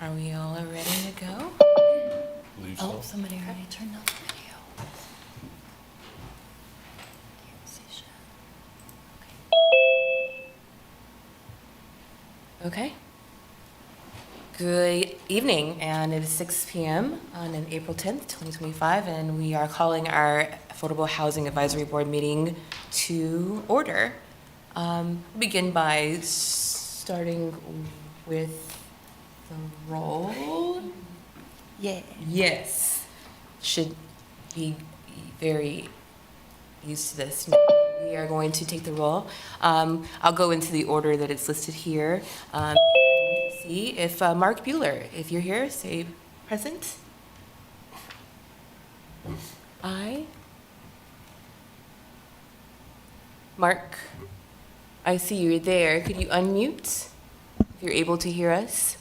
Are we all ready to go? Believe Oh, so. somebody already turned on the video. Can't see shit. Okay. Good evening, and it is 6 p.m. on April 10th, 2025, and we are calling our Affordable Housing Advisory Board meeting to order. We'll begin by starting with the roll. Yeah. Yes. Should be very used to this. We are going to take the roll. I'll go into the order that it's listed here. And see if Mark Bueller, if you're here, say present. Aye. Mark, I see you're there. Could you unmute if you're able to hear us?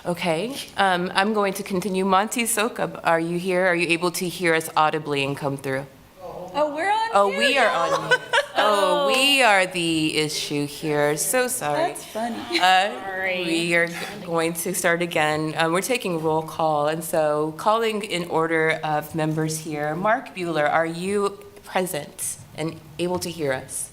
Okay, I'm going to continue. Monty Sokab, are you here? Are you able to hear us audibly and come through? Oh, we're on Oh, mute we are now. on mute. Oh, we are the issue here. So sorry. That's funny. We are going to start again. We're taking roll call, and so calling in order of members here. Mark Bueller, are you present and able to hear us?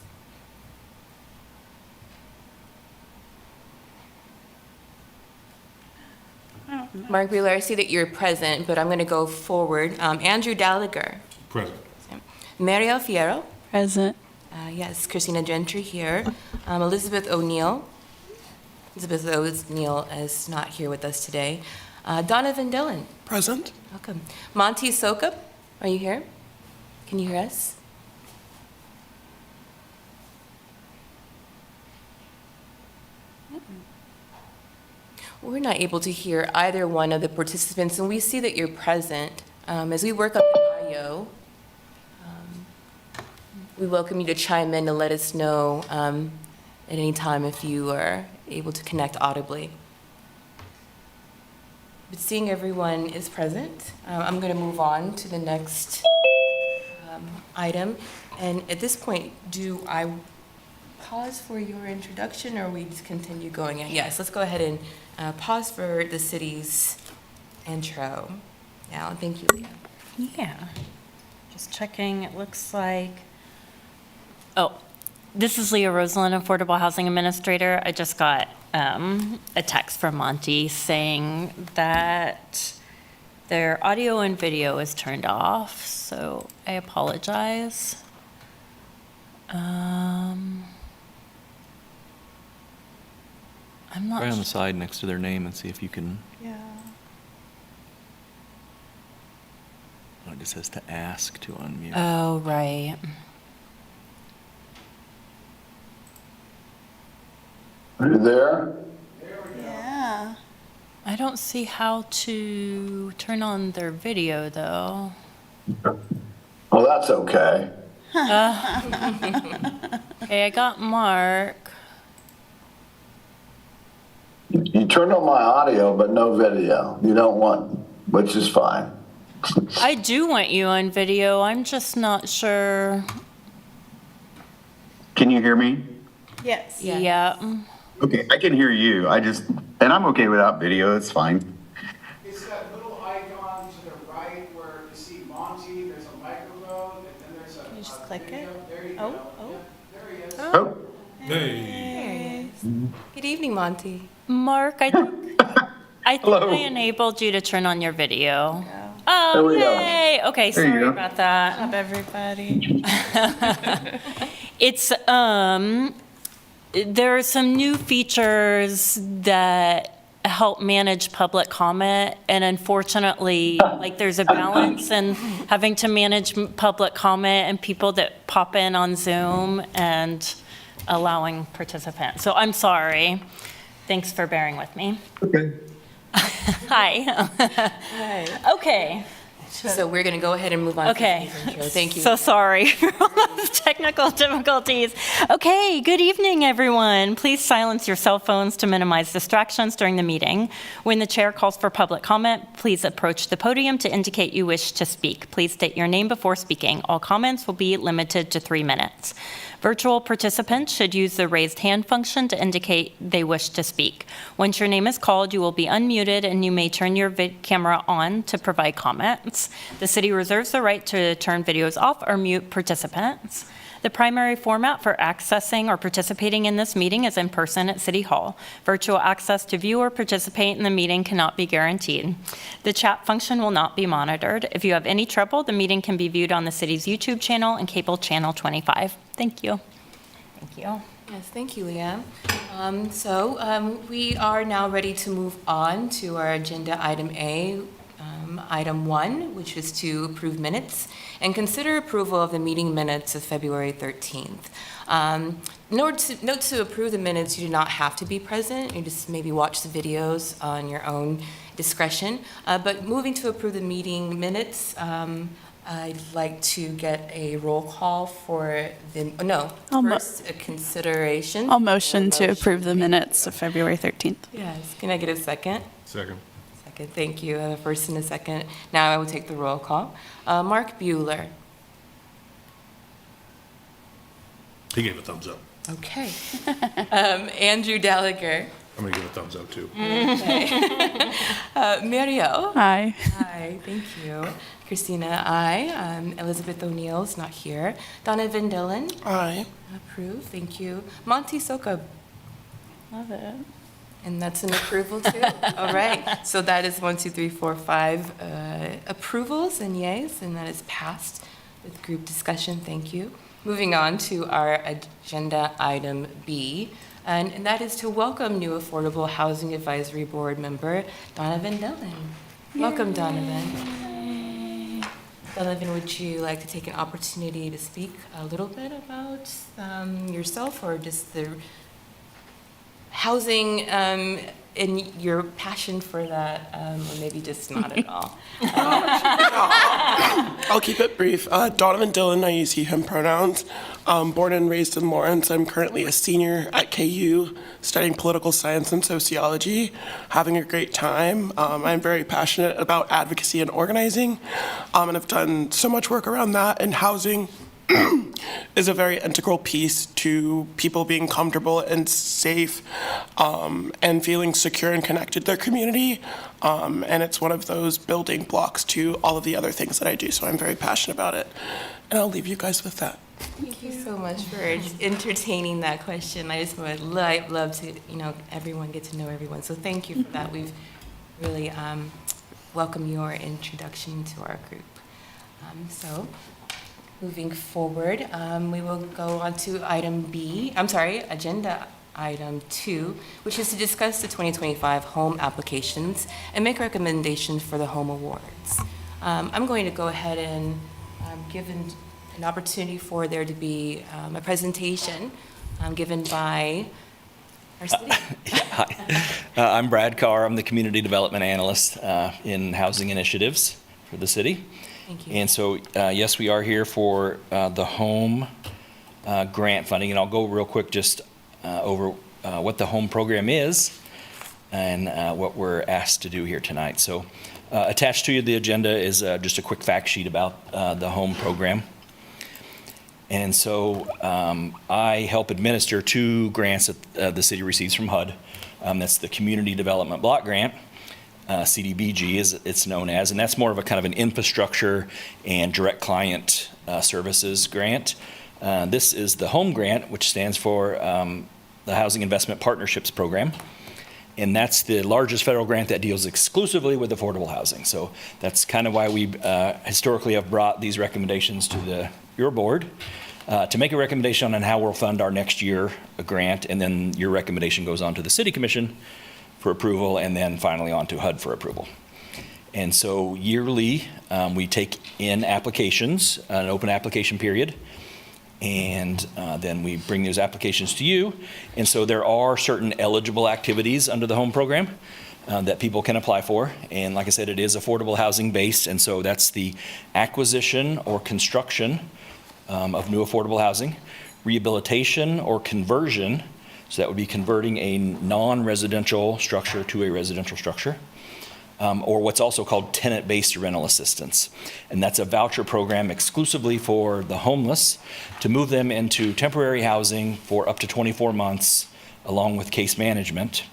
Mark Bueller, I see that you're present, but I'm going to go forward. Andrew Gallagher. Present. Mariel Fierro. Present. Yes, Christina Gentry here. Elizabeth O'Neill. Elizabeth O'Neill is not here with us today. Donnavan Dillon. Present. Welcome. Monty Sokab, are you here? Can you hear us? We're not able to hear either one of the participants, and we see that you're present. As we work up the audio, we welcome you to chime in and let us know at any time if you are able to connect audibly. But seeing everyone is present, I'm going to move on to the next item. And at this point, do I pause for your introduction, or we just continue going? Yes, let's go ahead and pause for the city's intro. Now, thank you again. Yeah. Just checking. It looks like. Oh, this is Leah Rosalind, Affordable Housing Administrator. I just got a text from Monty saying that their audio and video is turned off, so I apologize. I'm not Right on sure. the side next to their name and see if you can, Yeah. oh, it just says to ask to unmute. Oh, right. Are you there? Yeah. I don't see how to turn on their video, though. Well, that's okay. Okay, I got Mark. You turned on my audio, but no video. You don't want, which is fine. I do want you on video. I'm just not sure. Can you hear me? Yes. Yeah. Okay, I can hear you. And I'm okay without video, it's fine. It's that little icon to the right where you see Monty, there's a microphone, and then there's a. You just a click video. it? There you Oh, go. oh. Yep, there he is. Oh, Hey. Good evening, Monty. Mark, I think Hello. I enabled you to turn on your video. There Oh, we go. yay. Okay, There you sorry go. about that. Up, everybody. It's, there are some new features that help manage public comment, and unfortunately, like, there's a balance in having to manage public comment and people that pop in on Zoom and allowing participants. So I'm sorry. Thanks for bearing with me. okay. Hi. Hi. Okay, So we're going to go ahead and move on Okay. to the intro. Thank you. So sorry for all those technical difficulties. Okay, good evening, everyone. Please silence your cell phones to minimize distractions during the meeting. When the chair calls for public comment, please approach the podium to indicate you wish to speak. Please state your name before speaking. All comments will be limited to 3 minutes. Virtual participants should use the raised hand function to indicate they wish to speak. Once your name is called, you will be unmuted and you may turn your camera on to provide comments. The city reserves the right to turn videos off or mute participants. The primary format for accessing or participating in this meeting is in person at City Hall. Virtual access to view or participate in the meeting cannot be guaranteed. The chat function will not be monitored. If you have any trouble, the meeting can be viewed on the city's YouTube channel and cable channel 25. Thank you. Thank you. Yes, thank you, Leanne. We are now ready to move on to our agenda item A, item 1, which is to approve minutes and consider approval of the meeting minutes of February 13th. Note to approve the minutes, you do not have to be present. You just maybe watch the videos on your own discretion. But moving to approve the meeting minutes, I'd like to get a roll call for the, first a consideration. I'll motion to approve the minutes of February 13th. Yes, can I get a second? Second. Second, thank you. I have a first and a second. Now I will take the roll call. Mark Bueller. He gave a thumbs up. Okay. Andrew Gallagher. I'm gonna give a thumbs up too. Muriel. Aye. Hi, thank you. Christina, aye. Elizabeth O'Neill's not here. Donnavan Dillon. Aye. Approved, thank you. Monty Soka. Love it. And that's an approval too? All right, so that is 1, 2, 3, 4, 5 approvals and yays, and that is passed with group discussion, thank you. Moving on to our agenda item B, and that is to welcome new Affordable Housing Advisory Board member, Donnavan Dillon. Welcome, Donnavan. Donnavan, would you like to take an opportunity to speak a little bit about yourself or just the housing and your passion for that, or maybe just not at all? I'll keep it brief. Donnavan Dillon, I use he, him pronouns. Born and raised in Lawrence. I'm currently a senior at KU studying political science and sociology, having a great time. I'm very passionate about advocacy and organizing, and I've done so much work around that, and housing is a very integral piece to people being comfortable and safe and feeling secure and connected to their community. And it's one of those building blocks to all of the other things that I do. So I'm very passionate about it. And I'll leave you guys with that. Thank you so much for entertaining that question. I just would love to, everyone get to know everyone. So thank you for that. We've really welcomed your introduction to our group. Moving forward, we will go on to agenda item 2, which is to discuss the 2025 home applications and make recommendations for the home awards. I'm going to go ahead and give an opportunity for there to be a presentation given by our city. Hi, I'm Brad Carr. I'm the Community Development Analyst in Housing Initiatives for the city. Thank you. And so, yes, we are here for the home grant funding, and I'll go real quick just over what the home program is and what we're asked to do here tonight. So, attached to the agenda is just a quick fact sheet about the home program. And so, I help administer 2 grants that the city receives from HUD. That's the Community Development Block Grant. CDBG as it's known as, and that's more of a kind of an infrastructure and direct client services grant. This is the HOME grant, which stands for the Housing Investment Partnerships Program, and that's the largest federal grant that deals exclusively with affordable housing. So that's kind of why we historically have brought these recommendations to your board to make a recommendation on how we'll fund our next year grant, and then your recommendation goes on to the City Commission for approval, and then finally on to HUD for approval. And so yearly, we take in applications, an open application period, and then we bring those applications to you. And so there are certain eligible activities under the home program. that people can apply for. And like I said, it is affordable housing based, and so that's the acquisition or construction of new affordable housing, rehabilitation or conversion, so that would be converting a non-residential structure to a residential structure, or what's also called tenant-based rental assistance. And that's a voucher program exclusively for the homeless to move them into temporary housing for up to 24 months, along with case management,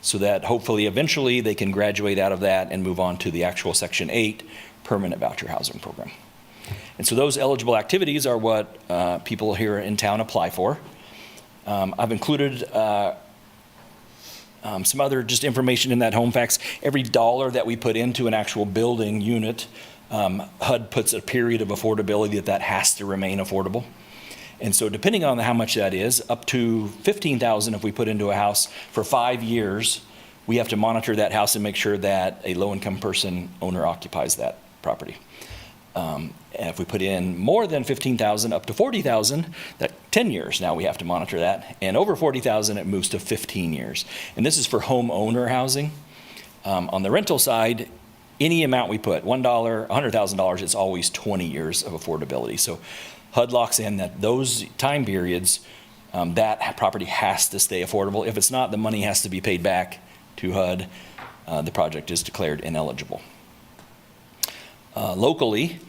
so that hopefully eventually they can graduate out of that and move on to the actual Section 8 permanent voucher housing program. And so those eligible activities are what people here in town apply for. I've included some other just information in that home facts. Every dollar that we put into an actual building unit, HUD puts a period of affordability that has to remain affordable. And so depending on how much that is, up to $15,000 if we put into a house for 5 years, we have to monitor that house and make sure that a low-income person owner occupies that property. And if we put in more than $15,000 up to $40,000, that 10 years now we have to monitor that. And over $40,000 it moves to 15 years. And this is for homeowner housing. On the rental side, any amount we put, $1, $100,000, it's always 20 years of affordability. So HUD locks in that those time periods, that property has to stay affordable. If it's not, the money has to be paid back to HUD. The project is declared ineligible. Locally,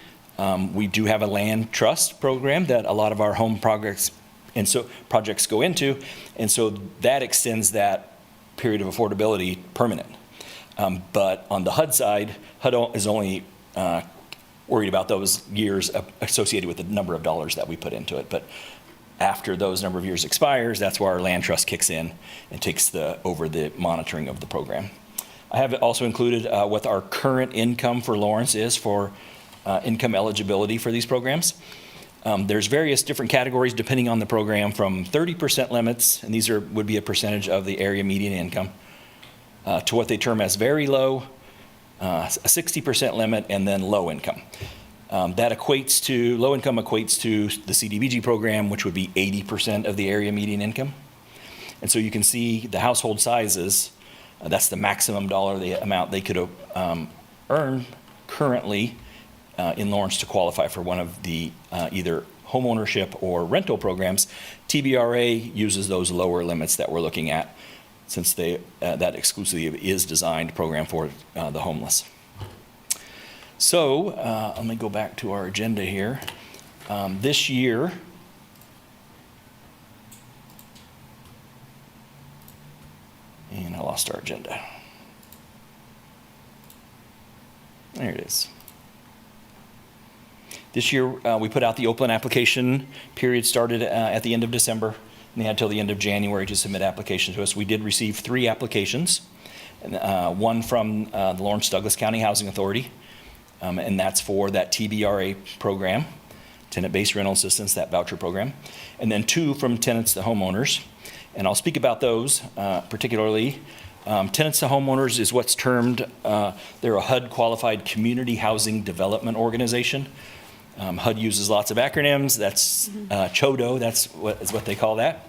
we do have a land trust program that a lot of our home projects go into, and so that extends that period of affordability permanent. But on the HUD side, HUD is only worried about those years associated with the number of dollars that we put into it. But after those number of years expires, that's where our land trust kicks in and takes over the monitoring of the program. I have also included what our current income for Lawrence is for income eligibility for these programs. There's various different categories depending on the program, from 30% limits, and these would be a percentage of the area median income, to what they term as very low, a 60% limit, and then low income. That equates to, low income equates to the CDBG program, which would be 80% of the area median income. And so you can see the household sizes, that's the maximum the amount they could earn currently in Lawrence to qualify for one of the either home ownership or rental programs. TBRA uses those lower limits that we're looking at, since that exclusively is designed program for the homeless. So let me go back to our agenda here. This year, and I lost our agenda. There it is. This year, we put out the open application period started at the end of December, and they had till the end of January to submit applications to us. We did receive 3 applications, one from the Lawrence Douglas County Housing Authority, and that's for that TBRA program, tenant-based rental assistance, that voucher program, and then 2 from tenants to homeowners. And I'll speak about those particularly. Tenants to homeowners is what's termed, they're a HUD-qualified community housing development organization. HUD uses lots of acronyms. That's CHODO, that's what they call that.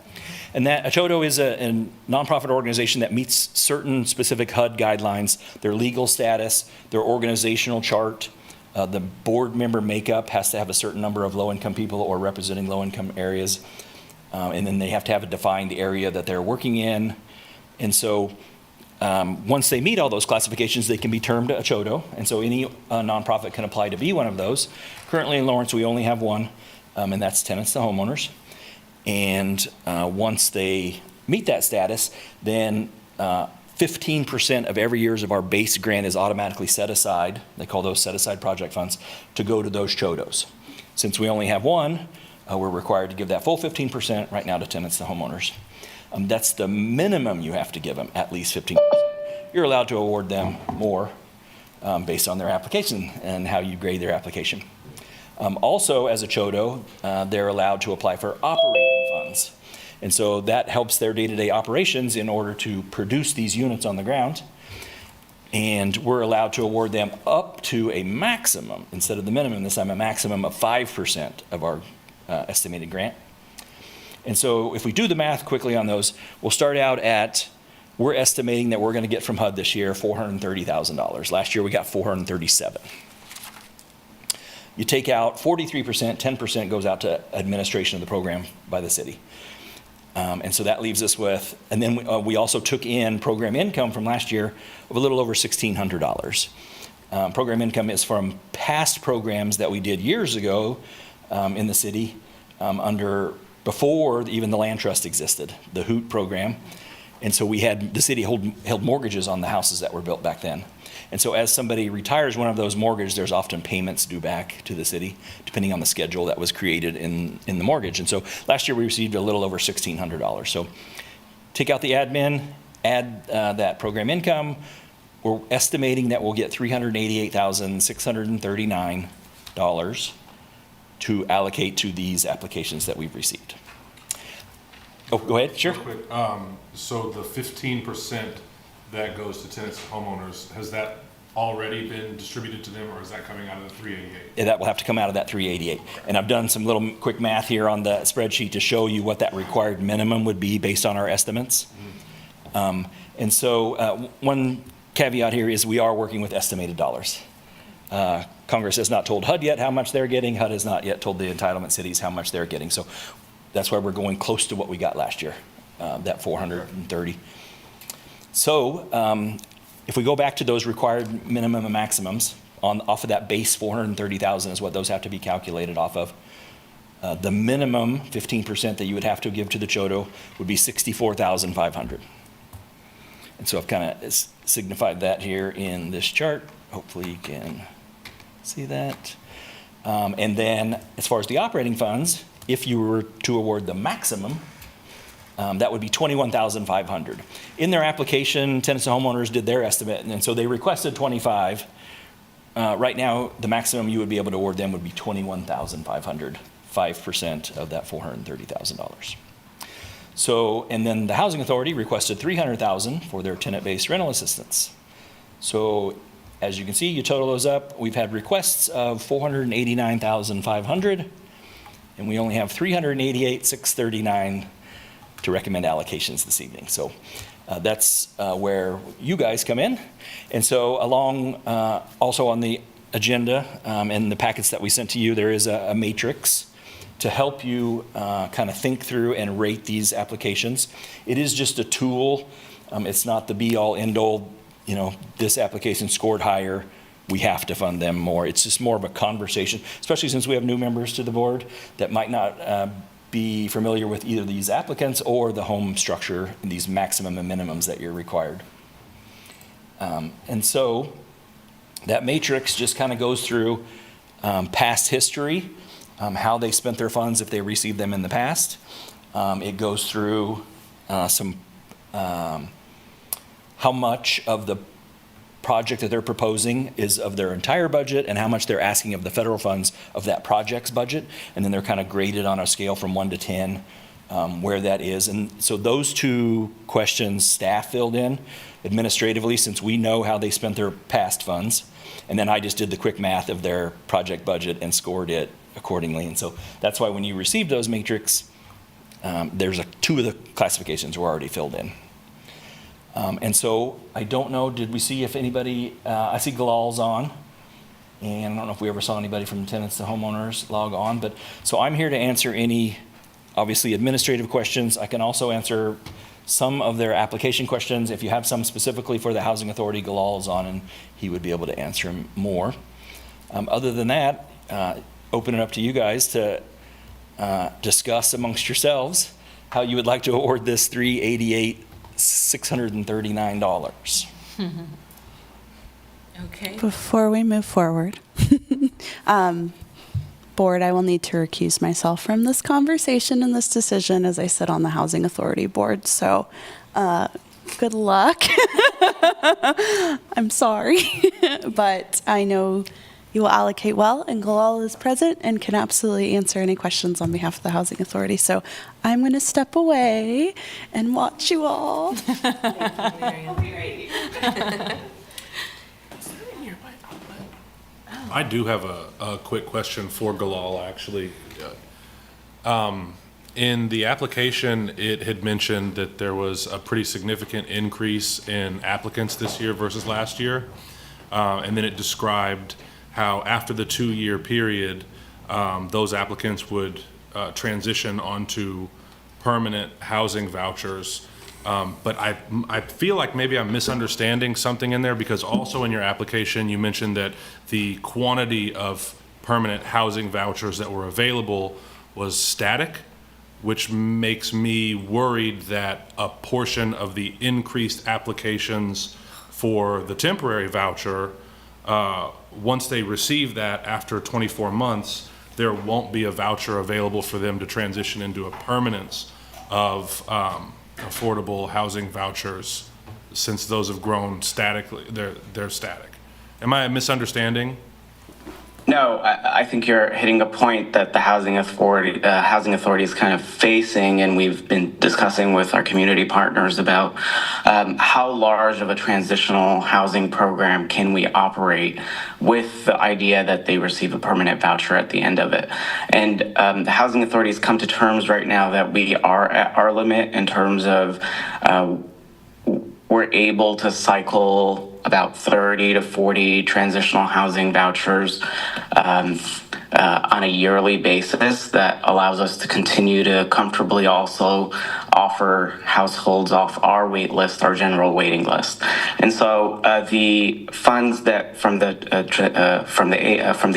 And that CHODO is a nonprofit organization that meets certain specific HUD guidelines, their legal status, their organizational chart, the board member makeup has to have a certain number of low-income people or representing low-income areas, and then they have to have a defined area that they're working in. And so once they meet all those classifications, they can be termed a CHODO, and so any nonprofit can apply to be one of those. Currently in Lawrence, we only have one, and that's tenants to homeowners. And once they meet that status, then 15% of every year's of our base grant is automatically set aside, they call those set-aside project funds, to go to those CHODOs. Since we only have one, we're required to give that full 15% right now to tenants to homeowners. That's the minimum you have to give them, at least 15%. You're allowed to award them more based on their application and how you grade their application. Also, as a CHODO, they're allowed to apply for operating funds. And so that helps their day-to-day operations in order to produce these units on the ground. And we're allowed to award them up to a maximum, instead of the minimum this time, a maximum of 5% of our estimated grant. And so if we do the math quickly on those, we'll start out at we're estimating that we're going to get from HUD this year $430,000. Last year we got $437,000. You take out 43%, 10% goes out to administration of the program by the city. And so that leaves us with, and then we also took in program income from last year of a little over $1,600. Program income is from past programs that we did years ago in the city before even the land trust existed, the HOOT program. And so the city held mortgages on the houses that were built back then. And so as somebody retires one of those mortgages, there's often payments due back to the city, depending on the schedule that was created in the mortgage. And so last year we received a little over $1,600. So take out the admin, add that program income. We're estimating that we'll get $388,639 to allocate to these applications that we've received. Oh, go ahead, sure. Real quick, so the 15% that goes to tenants and homeowners, has that already been distributed to them, or is that coming out of the 388? Yeah, that will have to come out of that 388. And I've done some little quick math here on the spreadsheet to show you what that required minimum would be based on our estimates. And so one caveat here is we are working with estimated dollars. Congress has not told HUD yet how much they're getting. HUD has not yet told the entitlement cities how much they're getting. So that's why we're going close to what we got last year, that 430. So if we go back to those required minimum and maximums, off of that base 430,000 is what those have to be calculated off of. The minimum 15% that you would have to give to the CHOTO would be 64,500. And so I've kind of signified that here in this chart. Hopefully you can see that. And then as far as the operating funds, if you were to award the maximum, that would be $21,500. In their application, tenants and homeowners did their estimate, and so they requested 25. Right now, the maximum you would be able to award them would be $21,500, 5% of that $430,000. So, and then the Housing Authority requested $300,000 for their tenant-based rental assistance. So, as you can see, you total those up. We've had requests of $489,500, and we only have $388,639 to recommend allocations this evening. So that's where you guys come in. And so along, also on the agenda and the packets that we sent to you, there is a matrix to help you kind of think through and rate these applications. It is just a tool. It's not the be-all, end-all, this application scored higher, we have to fund them more. It's just more of a conversation, especially since we have new members to the board that might not be familiar with either these applicants or the home structure, these maximum and minimums that you're required. And so that matrix just kind of goes through past history, how they spent their funds if they received them in the past. It goes through some how much of the project that they're proposing is of their entire budget and how much they're asking of the federal funds of that project's budget. And then they're kind of graded on a scale from 1 to 10 where that is. And so those two questions staff filled in administratively since we know how they spent their past funds. And then I just did the quick math of their project budget and scored it accordingly. And so that's why when you receive those matrix, there's two of the classifications were already filled in. And so I don't know, did we see if anybody, I see Galal's on, and I don't know if we ever saw anybody from tenants to homeowners log on, but so I'm here to answer any, obviously, administrative questions. I can also answer some of their application questions. If you have some specifically for the Housing Authority, Galal is on, and he would be able to answer them more. Other than that, open it up to you guys to discuss amongst yourselves how you would like to award this $388,639. Okay. Before we move forward, board, I will need to recuse myself from this conversation and this decision as I sit on the Housing Authority board. So good luck. I'm sorry, but I know you will allocate well, and Galal is present and can absolutely answer any questions on behalf of the Housing Authority. So I'm going to step away and watch you all. I do have a quick question for Galal, actually. In the application, it had mentioned that there was a pretty significant increase in applicants this year versus last year. And then it described how after the 2-year period, those applicants would transition onto permanent housing vouchers. But I feel like maybe I'm misunderstanding something in there, because also in your application, you mentioned that the quantity of permanent housing vouchers that were available was static, which makes me worried that a portion of the increased applications for the temporary voucher, once they receive that after 24 months, there won't be a voucher available for them to transition into a permanence of affordable housing vouchers, since those have grown statically. They're static. Am I misunderstanding? No, I think you're hitting a point that the housing authority is kind of facing, and we've been discussing with our community partners about how large of a transitional housing program can we operate with the idea that they receive a permanent voucher at the end of it. And the housing authorities come to terms right now that we are at our limit in terms of we're able to cycle about 30 to 40 transitional housing vouchers on a yearly basis. That allows us to continue to comfortably also offer households off our wait list, our general waiting list. And so the funds that from the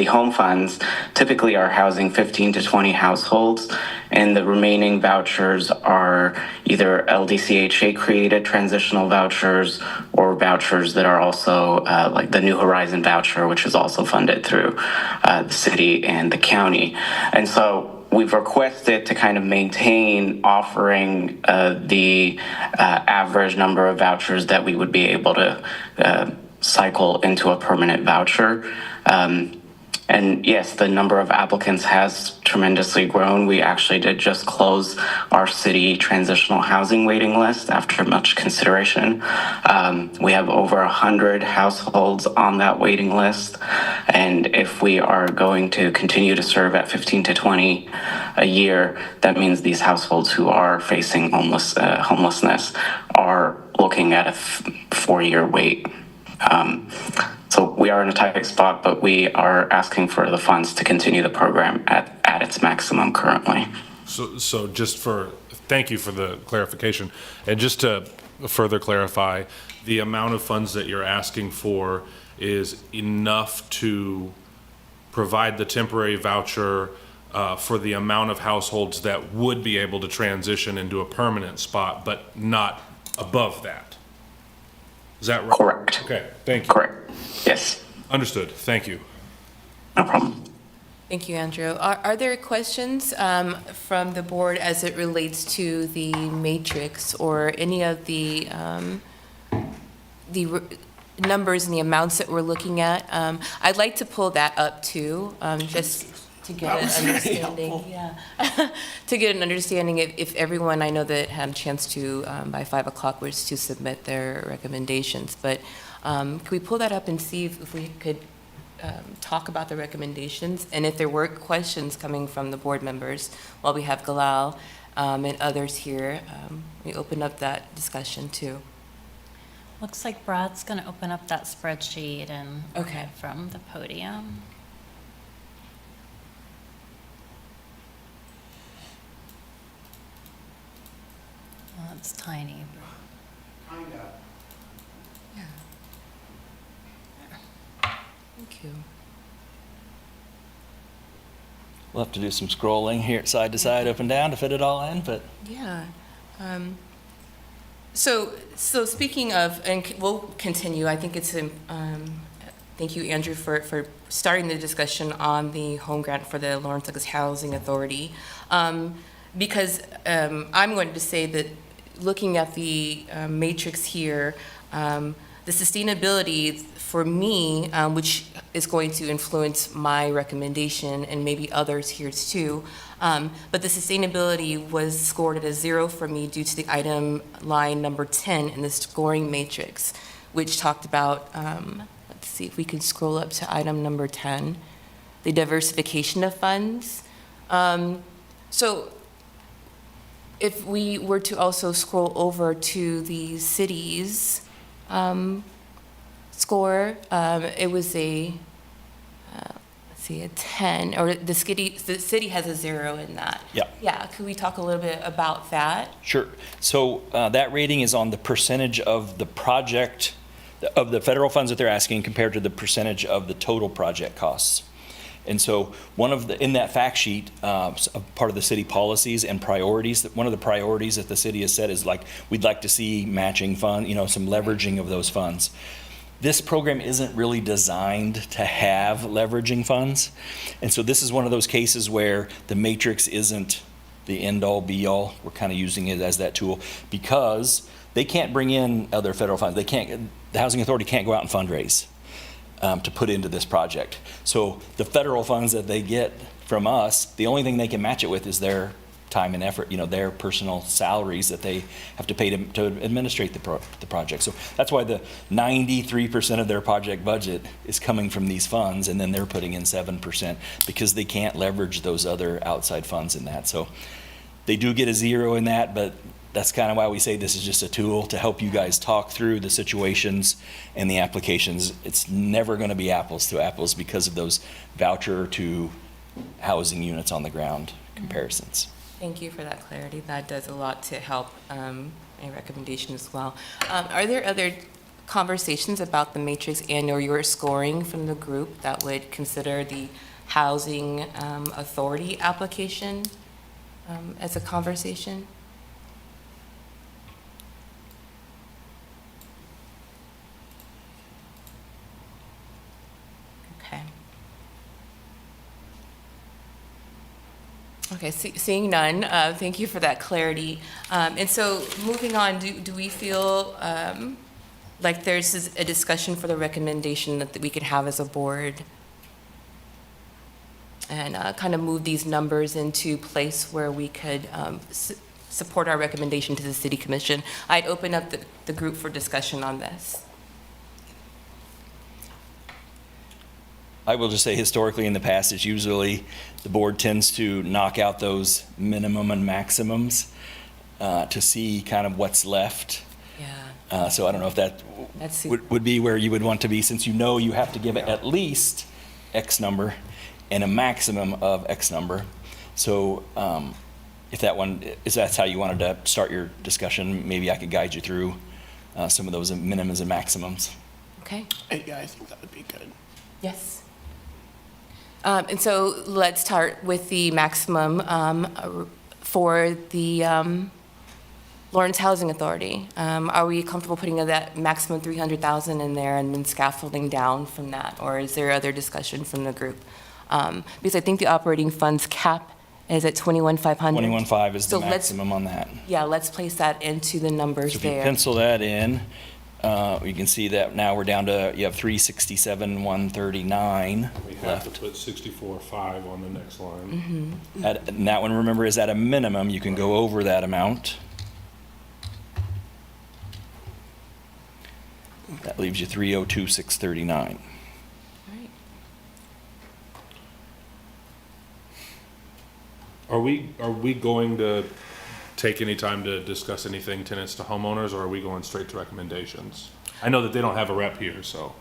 home funds typically are housing 15 to 20 households, and the remaining vouchers are either LDCHA created transitional vouchers or vouchers that are also like the New Horizon voucher, which is also funded through the city and the county. And so we've requested to kind of maintain offering the average number of vouchers that we would be able to cycle into a permanent voucher. And yes, the number of applicants has tremendously grown. We actually did just close our city transitional housing waiting list after much consideration. We have over 100 households on that waiting list. And if we are going to continue to serve at 15 to 20 a year, that means these households who are facing homelessness are looking at a 4-year wait. So we are in a tight spot, but we are asking for the funds to continue the program at its maximum currently. So thank you for the clarification. And just to further clarify, the amount of funds that you're asking for is enough to provide the temporary voucher for the amount of households that would be able to transition into a permanent spot, but not above that. Is that right? Correct. Okay, thank you. Correct. Yes. Understood. Thank you. No problem. Thank you, Andrew. Are there questions from the board as it relates to the matrix or any of the numbers and the amounts that we're looking at? I'd like to pull that up too, just to get an understanding. Yeah, to get an understanding if everyone I know that had a chance to by 5 o'clock was to submit their recommendations. But can we pull that up and see if we could talk about the recommendations, and if there were questions coming from the board members while we have Galal and others here, we open up that discussion too. Looks like Brad's going to open up that spreadsheet and Okay. read it from the podium. Well, it's tiny. Kinda. Thank you. We'll have to do some scrolling here, side to side, up and down to fit it all in, but Yeah. So speaking of, and we'll continue, I think it's, thank you, Andrew, for starting the discussion on the home grant for the Lawrence Douglas Housing Authority. Because I'm going to say that looking at the matrix here, the sustainability for me, which is going to influence my recommendation and maybe others here too, but the sustainability was scored at a 0 for me due to the item line number 10 in the scoring matrix, which talked about, let's see if we can scroll up to item number 10, the diversification of funds. So if we were to also scroll over to the city's score, it was a, let's see, a 10, or the city has a 0 in that. Yeah. Yeah, could we talk a little bit about that? Sure. So that rating is on the percentage of the project, of the federal funds that they're asking compared to the percentage of the total project costs. And so in that fact sheet, part of the city policies and priorities, one of the priorities that the city has said is like, we'd like to see matching fund, some leveraging of those funds. This program isn't really designed to have leveraging funds. And so this is one of those cases where the matrix isn't the end all be all. We're kind of using it as that tool because they can't bring in other federal funds. The Housing Authority can't go out and fundraise to put into this project. So the federal funds that they get from us, the only thing they can match it with is their time and effort, their personal salaries that they have to pay to administrate the project. So that's why the 93% of their project budget is coming from these funds, and then they're putting in 7% because they can't leverage those other outside funds in that. So they do get a 0 in that, but that's kind of why we say this is just a tool to help you guys talk through the situations and the applications. It's never going to be apples to apples because of those voucher to housing units on the ground comparisons. Thank you for that clarity. That does a lot to help my recommendation as well. Are there other conversations about the matrix and/or your scoring from the group that would consider the Housing Authority application as a conversation? Okay, seeing none, thank you for that clarity. And so moving on, do we feel like there's a discussion for the recommendation that we could have as a board and kind of move these numbers into place where we could support our recommendation to the City Commission? I'd open up the group for discussion on this. I will just say historically in the past, it's usually the board tends to knock out those minimum and maximums to see kind of what's left. Yeah. So I don't know if that would be where you would want to be, since you have to give it at least X number and a maximum of X number. So if that's how you wanted to start your discussion, maybe I could guide you through some of those minimums and maximums. Okay. Yeah, I think that would be good. Yes. And so let's start with the maximum for the Lawrence Housing Authority. Are we comfortable putting that maximum 300,000 in there and then scaffolding down from that? Or is there other discussion from the group? Because I think the operating funds cap is at 21,500. 21.5 is the So maximum on that. Yeah, let's place that into the numbers So if you there. pencil that in, you can see that now we're down to, you have 367,139 We have left. to put 64.5 on the next line. And that one, remember, is at a minimum. You can go over that amount. That leaves you 302,639. Right. Are we going to take any time to discuss anything tenants to homeowners, or are we going straight to recommendations? I know that they don't have a rep here, so.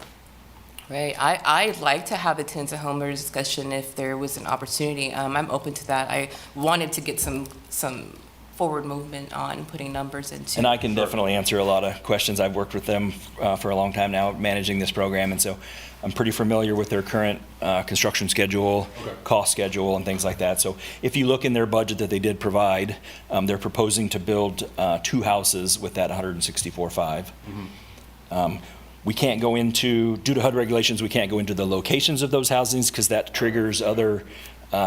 Right. I'd like to have a tenant to homeowner discussion if there was an opportunity. I'm open to that. I wanted to get some forward movement on putting numbers into. And I can definitely answer a lot of questions. I've worked with them for a long time now, managing this program, and so I'm pretty familiar with their current construction schedule, cost schedule, and things like that. So if you look in their budget that they did provide, they're proposing to build 2 houses with that 164.5. We can't go into, due to HUD regulations, we can't go into the locations of those housings because that triggers other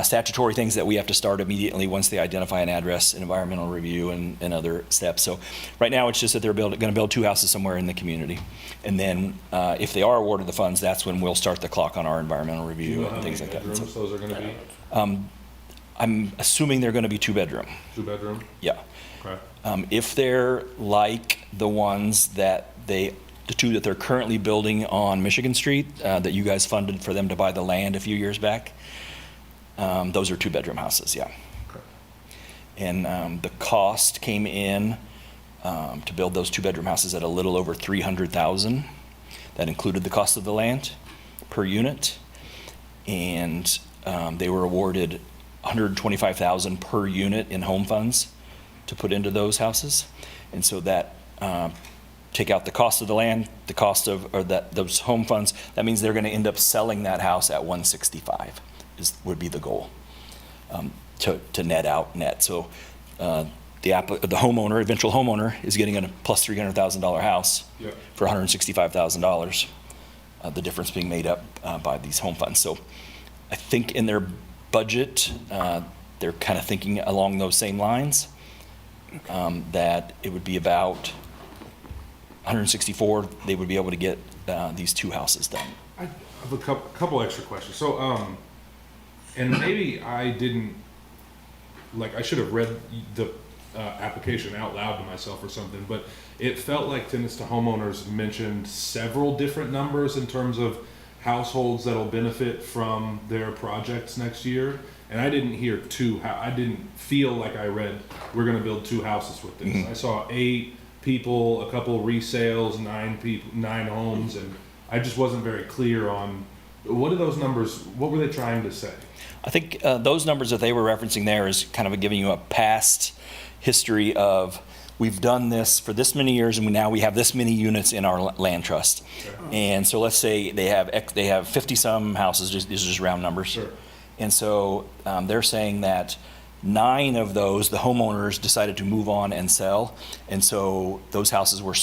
statutory things that we have to start immediately once they identify an address, an environmental review, and other steps. So right now, it's just that they're going to build 2 houses somewhere in the community. And then if they are awarded the funds, that's when we'll start the clock on our environmental review and things like that. Bedrooms those are going to be? I'm assuming they're going to be 2-bedroom. 2-bedroom? Yeah. Okay. If they're like the ones that the 2 that they're currently building on Michigan Street, that you guys funded for them to buy the land a few years back, those are 2-bedroom houses, yeah. Okay. And the cost came in to build those 2-bedroom houses at a little over $300,000. That included the cost of the land per unit. And they were awarded $125,000 per unit in home funds to put into those houses. And so that, take out the cost of the land, the cost of, or those home funds, that means they're gonna end up selling that house at 165 would be the goal, to net out net. So the homeowner, eventual homeowner, is getting a plus $300,000 house for $165,000. The difference being made up by these home funds. So I think in their budget, they're kind of thinking along those same lines, that it would be about 164, they would be able to get these 2 houses done. I have a couple extra questions. So, and maybe I didn't, like, I should have read the application out loud to myself or something, but it felt like tenants to homeowners mentioned several different numbers in terms of households that'll benefit from their projects next year. And I didn't hear I didn't feel like I read, we're gonna build 2 houses with this. Mm-hmm. I saw 8 people, a couple resales, 9 homes, and I just wasn't very clear on what are those numbers, what were they trying to say? I think those numbers that they were referencing there is kind of giving you a past history of, we've done this for this many years, and now we have this many units in our land trust. Okay. And so let's say they have 50 some houses, these are just round numbers. Sure. And so they're saying that 9 of those, the homeowners decided to move on and sell. And so those houses were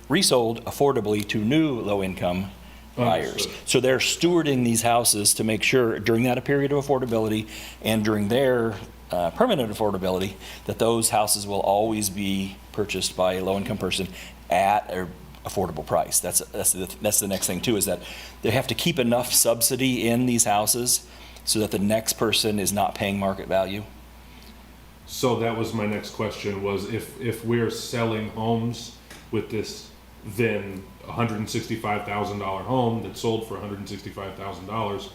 resold affordably to new low-income buyers. So they're stewarding these houses to make sure during that period of affordability and during their permanent affordability, that those houses will always be purchased by a low-income person at an affordable price. That's the next thing too, is that they have to keep enough subsidy in these houses so that the next person is not paying market value. So that was my next question, was if we're selling homes with this then $165,000 home that sold for $165,000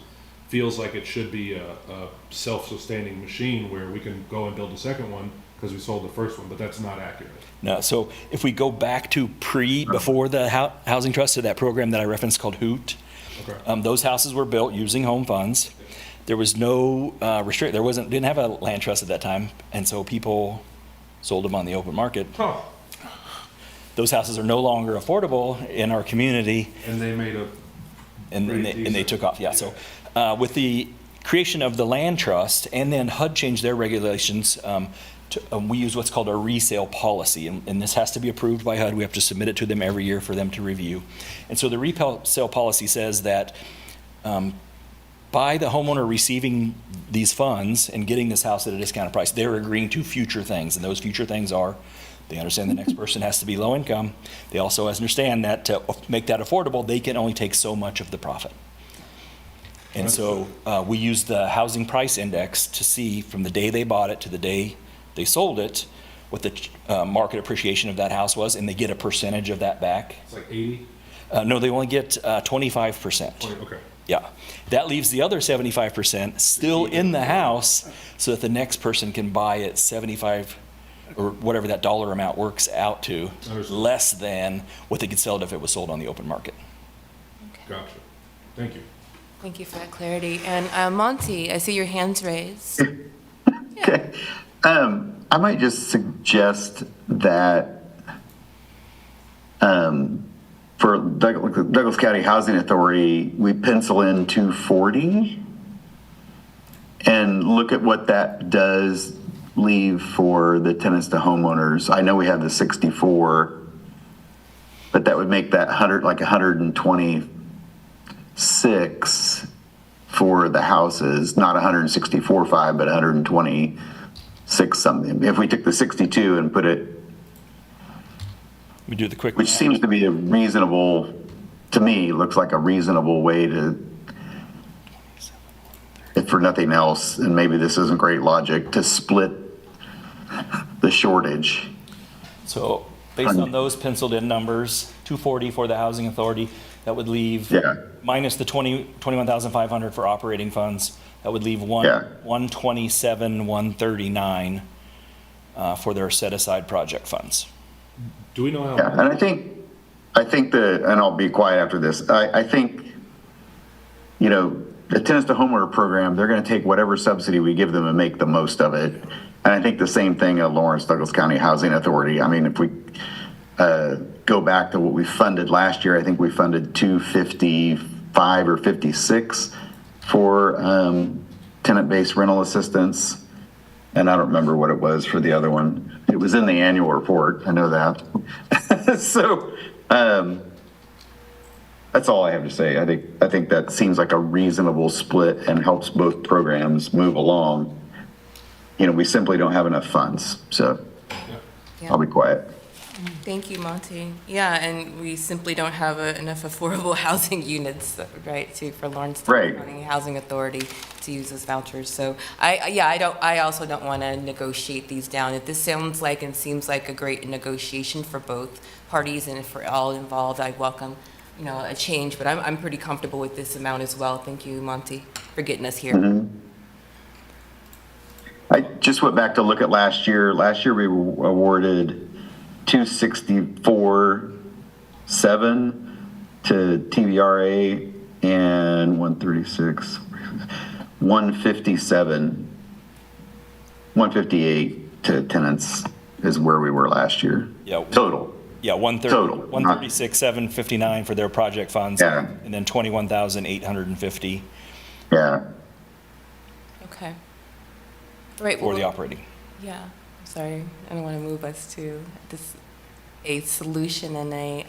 feels like it should be a self-sustaining machine where we can go and build a second one because we sold the first one, but that's not accurate. No, so if we go back to before the housing trust, to that program that I referenced called HOOT, okay. Those houses were built using home funds. There was no didn't have a land trust at that time, and so people sold them on the open market. Huh. Those houses are no longer affordable in our community. And they made and they took off, yeah. So with the creation of the land trust, and then HUD changed their regulations, we use what's called a resale policy, and this has to be approved by HUD. We have to submit it to them every year for them to review. And so the resale policy says that by the homeowner receiving these funds and getting this house at a discounted price, they're agreeing to future things, and those future things are, they understand the next person has to be low income. They also understand that to make that affordable, they can only take so much of the profit. And so we use the housing price index to see from the day they bought it to the day they sold it, what the market appreciation of that house was, and they get a percentage of that back. It's like 80? No, they only get 25%. Okay. Yeah, that leaves the other 75% still in the house so that the next person can buy it 75 or whatever that dollar amount works out to, less than what they could sell it if it was sold on the open market. Okay. Gotcha. Thank you. Thank you for that clarity. And Monty, I see your hands raised. Okay. I might just suggest that for Douglas County Housing Authority, we pencil in 240 and look at what that does leave for the tenants to homeowners. I know we have the 64, but that would make that 126 for the houses, not 164.5, but 126 something. If we took the 62 and put it, we do the quick, which seems to be a reasonable, to me, looks like a reasonable way to, if for nothing else, and maybe this isn't great logic, to split the shortage. So based on those penciled in numbers, 240 for the housing authority, that would leave minus the 21,500 for operating funds. That would leave 127, 139 for their set-aside project funds. Do we know how? Yeah, and I think and I'll be quiet after this. I think, you know, the tenants to homeowner program, they're going to take whatever subsidy we give them and make the most of it. And I think the same thing at Lawrence Douglas County Housing Authority. I mean, if we go back to what we funded last year, I think we funded 255 or 56 for tenant-based rental assistance. And I don't remember what it was for the other one. It was in the annual report. I know that. So that's all I have to say. I think that seems like a reasonable split and helps both programs move along. You know, we simply don't have enough funds. So I'll be quiet. Thank you, Monty. Yeah, and we simply don't have enough affordable housing units, right, for Lawrence Right. County Housing Authority to use as vouchers. So I also don't want to negotiate these down. If this sounds like and seems like a great negotiation for both parties and for all involved, I welcome, you know, a change. But I'm pretty comfortable with this amount as well. Thank you, Monty, for getting us here. Mm-hmm. I just went back to look at last year. Last year we were awarded 264.7 to TVRA and 158 to tenants is where we were last year. Yeah. Total. Yeah, 136,759 for their project funds, Yeah. and then 21,850 Yeah. Okay. All right. for well, the operating. Yeah, sorry, I don't want to move us to a solution and a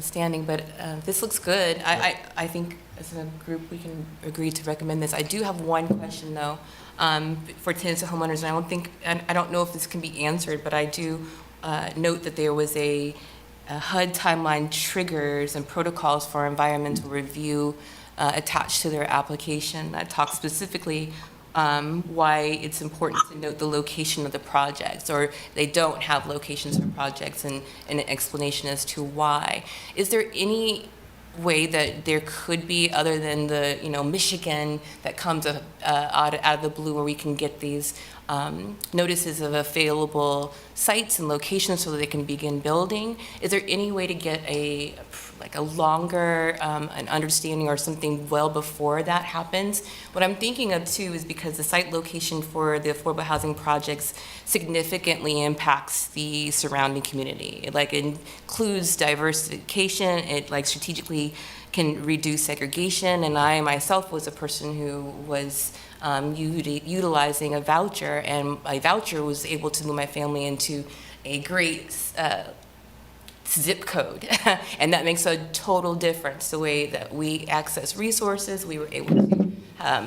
standing, but this looks good. I think as a group, we can agree to recommend this. I do have one question though, for tenants and homeowners, and I don't know if this can be answered, but I do note that there was a HUD timeline triggers and protocols for environmental review attached to their application that talks specifically why it's important to note the location of the projects, or they don't have locations for projects, and an explanation as to why. Is there any way that there could be, other than the, you know, Michigan that comes out of the blue, where we can get these notices of available sites and locations so that they can begin building? Is there any way to get a longer an understanding or something well before that happens? What I'm thinking of too is because the site location for the affordable housing projects significantly impacts the surrounding community. It includes diversification. It strategically can reduce segregation. And I myself was a person who was utilizing a voucher, and my voucher was able to move my family into a great zip code. And that makes a total difference, the way that we access resources. We were able to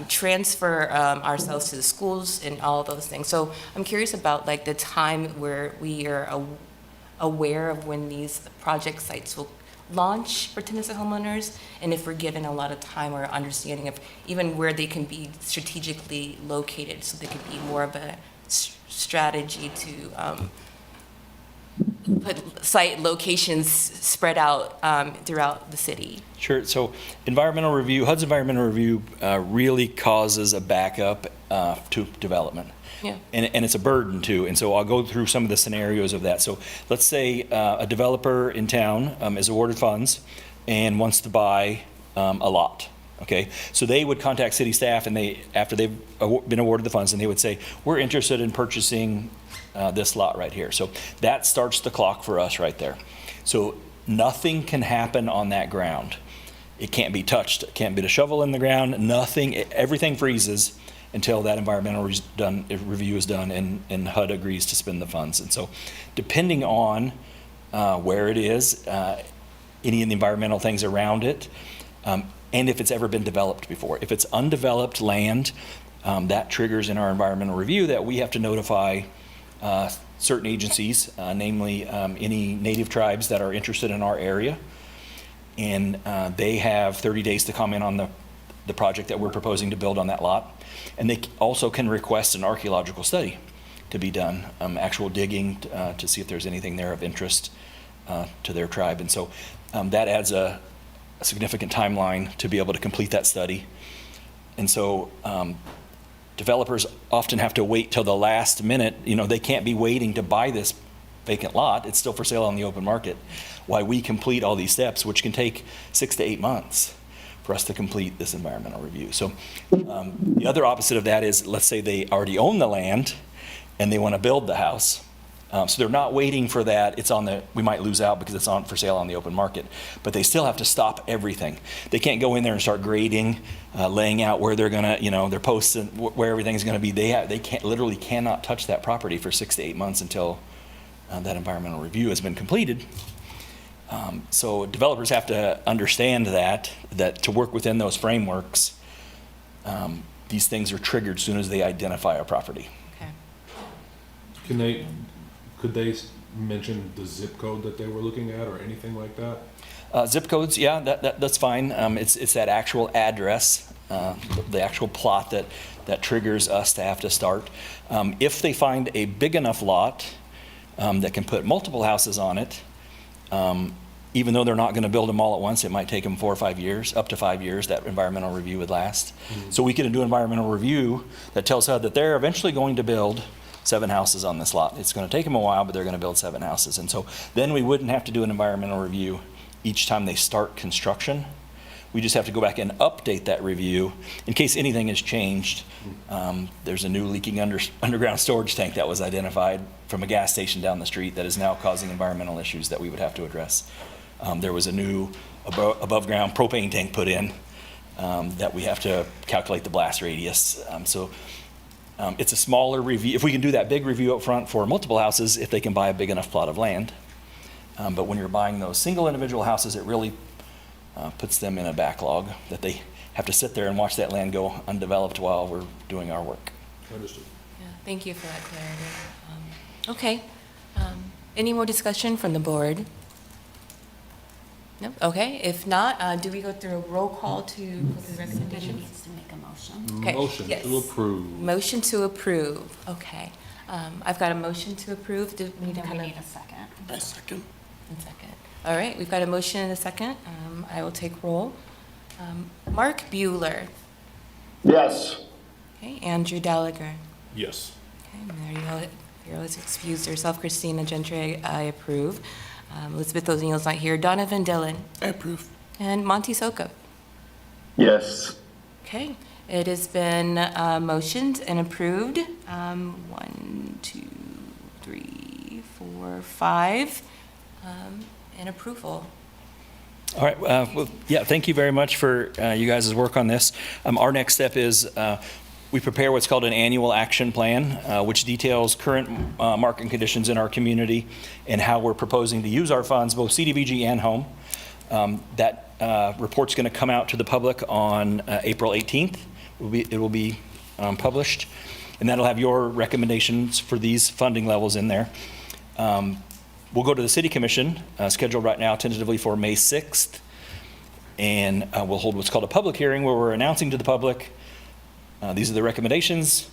transfer ourselves to the schools and all of those things. So I'm curious about the time where we are aware of when these project sites will launch for tenants and homeowners, and if we're given a lot of time or understanding of even where they can be strategically located, so they could be more of a strategy to put site locations spread out throughout the city. Sure. So environmental review, HUD's environmental review really causes a backup to development. Yeah. And it's a burden too. And so I'll go through some of the scenarios of that. So let's say a developer in town is awarded funds and wants to buy a lot. Okay, so they would contact city staff, and after they've been awarded the funds, and they would say, we're interested in purchasing this lot right here. So that starts the clock for us right there. So nothing can happen on that ground. It can't be touched. It can't be a shovel in the ground. Nothing. Everything freezes until that environmental review is done and HUD agrees to spend the funds. And so depending on where it is, any of the environmental things around it, and if it's ever been developed before. If it's undeveloped land, that triggers in our environmental review that we have to notify certain agencies, namely any native tribes that are interested in our area. And they have 30 days to comment on the project that we're proposing to build on that lot. And they also can request an archaeological study to be done, actual digging to see if there's anything there of interest to their tribe. And so that adds a significant timeline to be able to complete that study. And so developers often have to wait till the last minute. They can't be waiting to buy this vacant lot. It's still for sale on the open market. Why we complete all these steps, which can take 6 to 8 months for us to complete this environmental review. So the other opposite of that is, let's say they already own the land and they want to build the house. So they're not waiting for that. We might lose out because it's on for sale on the open market, but they still have to stop everything. They can't go in there and start grading, laying out where they're gonna, their posts and where everything's gonna be. They literally cannot touch that property for 6 to 8 months until that environmental review has been completed. So developers have to understand that to work within those frameworks, these things are triggered as soon as they identify a property. Okay. Could they mention the zip code that they were looking at or anything like that? Zip codes, yeah, that's fine. It's that actual address, the actual plot that triggers us to have to start. If they find a big enough lot that can put multiple houses on it, even though they're not going to build them all at once, it might take them 4 or 5 years, up to 5 years, that environmental review would last. Mm-hmm. So we can do an environmental review that tells HUD that they're eventually going to build 7 houses on this lot. It's going to take them a while, but they're going to build 7 houses. And so then we wouldn't have to do an environmental review each time they start construction. We just have to go back and update that review in case anything has changed. There's a new leaking underground storage tank that was identified from a gas station down the street that is now causing environmental issues that we would have to address. There was a new above ground propane tank put in that we have to calculate the blast radius. It's a smaller review. If we can do that big review up front for multiple houses, if they can buy a big enough plot of land. But when you're buying those single individual houses, it really puts them in a backlog that they have to sit there and watch that land go undeveloped while we're doing our work. Understood. Yeah, thank you for that clarity. Okay. Any more discussion from the board? No? Okay. If not, do we go through a roll call to go through the recommendations? Needs to make a motion. Okay, Motion yes. to approve. Motion to approve. Okay. I've got a motion to approve. Do we need to Then kind we of? need a second. A second. A second. All right, we've got a motion and a second. I will take roll. Mark Bueller. Yes. Okay, Andrew Gallagher. Yes. Okay, Mary Fearless excused herself. Christina Gentry, I approve. Elizabeth O'Neill's not here. Donnavan Dillon. I approve. And Monty Soko. Yes. Okay, it has been motioned and approved. 1, 2, 3, 4, 5, and approval. All right. Well, yeah, thank you very much for you guys' work on this. Our next step is we prepare what's called an annual action plan, which details current market conditions in our community and how we're proposing to use our funds, both CDBG and home. That report's going to come out to the public on April 18th. It will be published, and that'll have your recommendations for these funding levels in there. We'll go to the City Commission, scheduled right now tentatively for May 6th, and we'll hold what's called a public hearing where we're announcing to the public, these are the recommendations,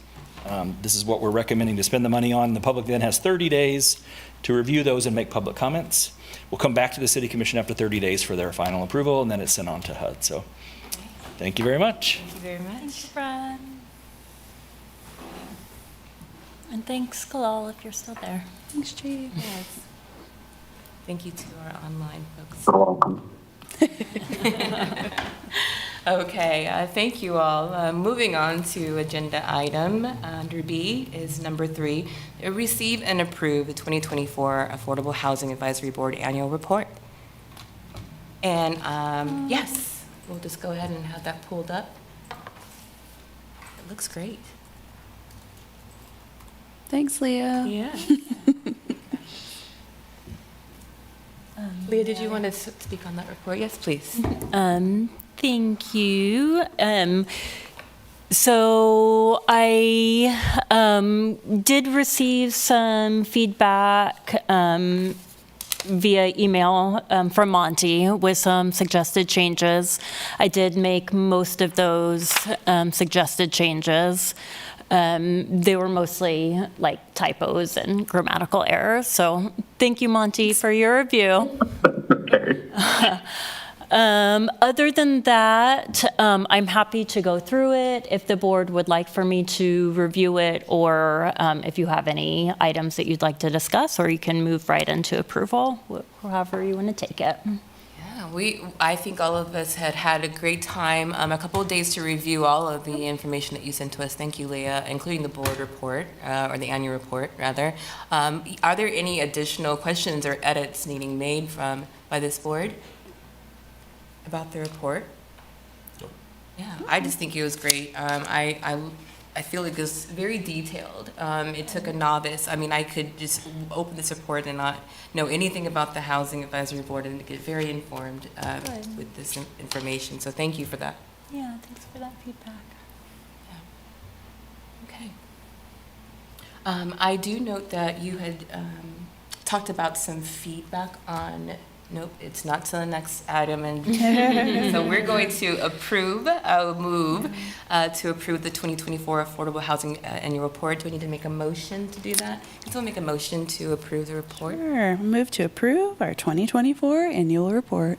this is what we're recommending to spend the money on. The public then has 30 days to review those and make public comments. We'll come back to the City Commission after 30 days for their final approval, and then it's sent on to HUD. So thank you very much. Thank you very much. Thanks, Brad. And thanks, Kalal, if you're still there. Thanks, Chief. Yes. Thank you to our online folks. You're welcome. Okay, thank you all. Moving on to agenda item under B is number 3, receive and approve the 2024 Affordable Housing Advisory Board Annual Report. And yes, we'll just go ahead and have that pulled up. It looks great. Thanks, Leah. Yeah. Leah, did you want to speak on that report? Yes, please. Thank you. So I did receive some feedback via email from Monty with some suggested changes. I did make most of those suggested changes. They were mostly like typos and grammatical errors. So thank you, Monty, for your review. Okay. Other than that, I'm happy to go through it if the board would like for me to review it, or if you have any items that you'd like to discuss, or you can move right into approval, however you want to take it. Yeah, I think all of us had a great time, a couple of days to review all of the information that you sent to us. Thank you, Leah, including the board report, or the annual report, rather. Are there any additional questions or edits needing made by this board about the report? Yeah, I just think it was great. I feel like it was very detailed. It took a novice. I mean, I could just open this report and not know anything about the Housing Advisory Board and get very informed with this information. So thank you for that. Yeah, thanks for that feedback. Okay. I do note that you had talked about some feedback on. Nope, it's not to the next item, and so we're going to approve. I'll move to approve the 2024 Affordable Housing Annual Report. Do we need to make a motion to do that? Can someone make a motion to approve the report? Sure. Move to approve our 2024 annual report.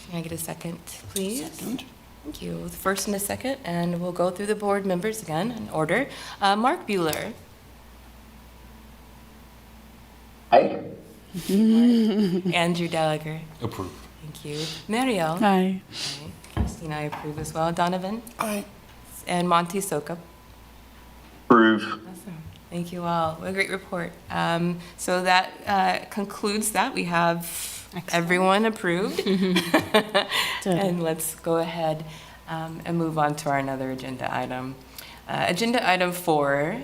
Can I get a second, please? Second. Thank you. The first and a second, and we'll go through the board members again in order. Mark Bueller. Aye. Andrew Gallagher. Approve. Thank you. Marielle. Aye. Okay. Christina, I approve as well. Donnavan. Aye. And Monty Sokup. Approve. Awesome. Thank you all. What a great report. So that concludes that. We have everyone approved. And let's go ahead and move on to our another agenda item. Agenda item 4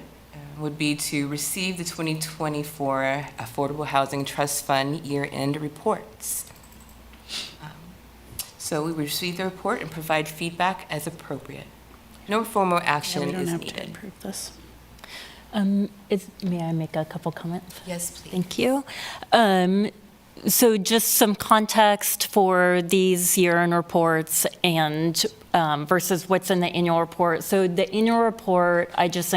would be to receive the 2024 Affordable Housing Trust Fund year-end reports. So we will receive the report and provide feedback as appropriate. No formal action We don't is have to needed. approve this. May I make a couple comments? Yes, please. Thank you. So just some context for these year-end reports and versus what's in the annual report. So the annual report, I just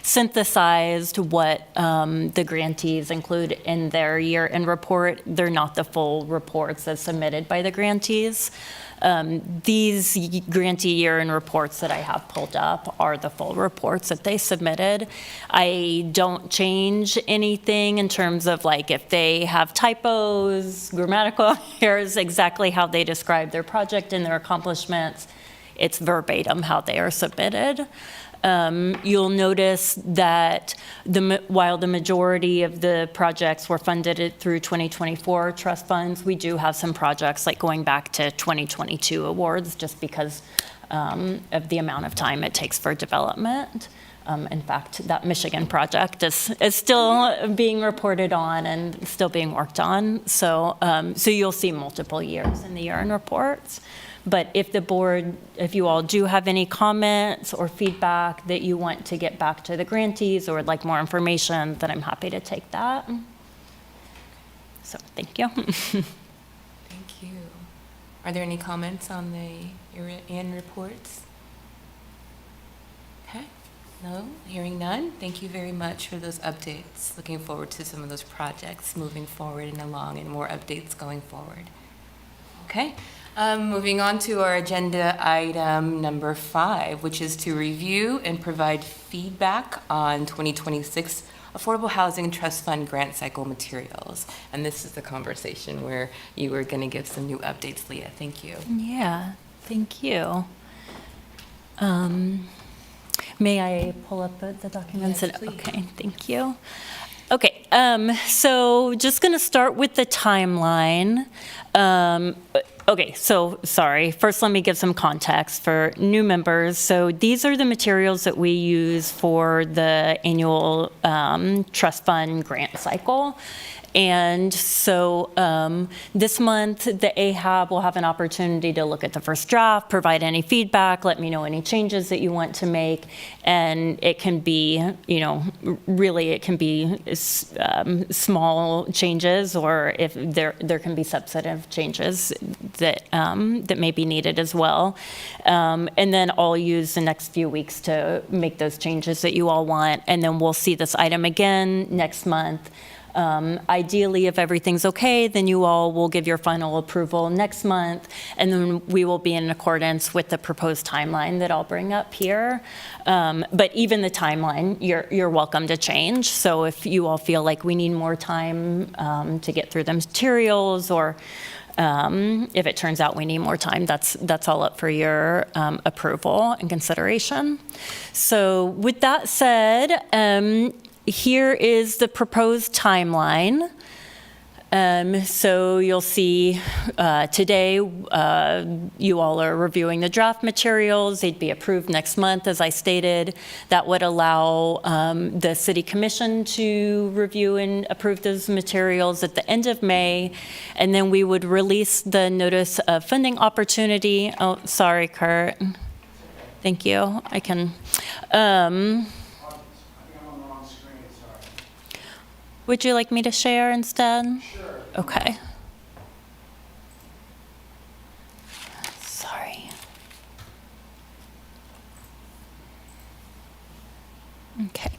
synthesized what the grantees include in their year-end report. They're not the full reports as submitted by the grantees. These grantee year-end reports that I have pulled up are the full reports that they submitted. I don't change anything in terms of like if they have typos, grammatical errors, exactly how they describe their project and their accomplishments. It's verbatim how they are submitted. You'll notice that while the majority of the projects were funded through 2024 trust funds, we do have some projects like going back to 2022 awards just because of the amount of time it takes for development. In fact, that Michigan project is still being reported on and still being worked on. So you'll see multiple years in the year-end reports. But if the board, if you all do have any comments or feedback that you want to get back to the grantees or would like more information, then I'm happy to take that. So thank you. Thank you. Are there any comments on the year-end reports? Okay. No, hearing none. Thank you very much for those updates. Looking forward to some of those projects moving forward and along and more updates going forward. Okay. Moving on to our agenda item number 5, which is to review and provide feedback on 2026 Affordable Housing Trust Fund grant cycle materials. And this is the conversation where you were going to give some new updates, Leah. Thank you. Yeah, thank you. May I pull up the documents? Yes, please. Okay, thank you. Okay, so just going to start with the timeline. Okay, so sorry. First, let me give some context for new members. So these are the materials that we use for the annual trust fund grant cycle. And so this month, the AHAB will have an opportunity to look at the first draft, provide any feedback, let me know any changes that you want to make. And it can be, you know, really it can be small changes, or if there can be substantive changes that, that may be needed as well. And then I'll use the next few weeks to make those changes that you all want. And then we'll see this item again next month. Ideally, if everything's okay, then you all will give your final approval next month, and then we will be in accordance with the proposed timeline that I'll bring up here. But even the timeline, you're welcome to change. So if you all feel like we need more time to get through the materials, or if it turns out we need more time, that's all up for your approval and consideration. So with that said, here is the proposed timeline. So you'll see today you all are reviewing the draft materials. They'd be approved next month, as I stated. That would allow the City Commission to review and approve those materials at the end of May. And then we would release the notice of funding opportunity. Oh, sorry, Kurt. Thank you. I can. Would you like me to share instead? Sure. Okay. Sorry. Okay.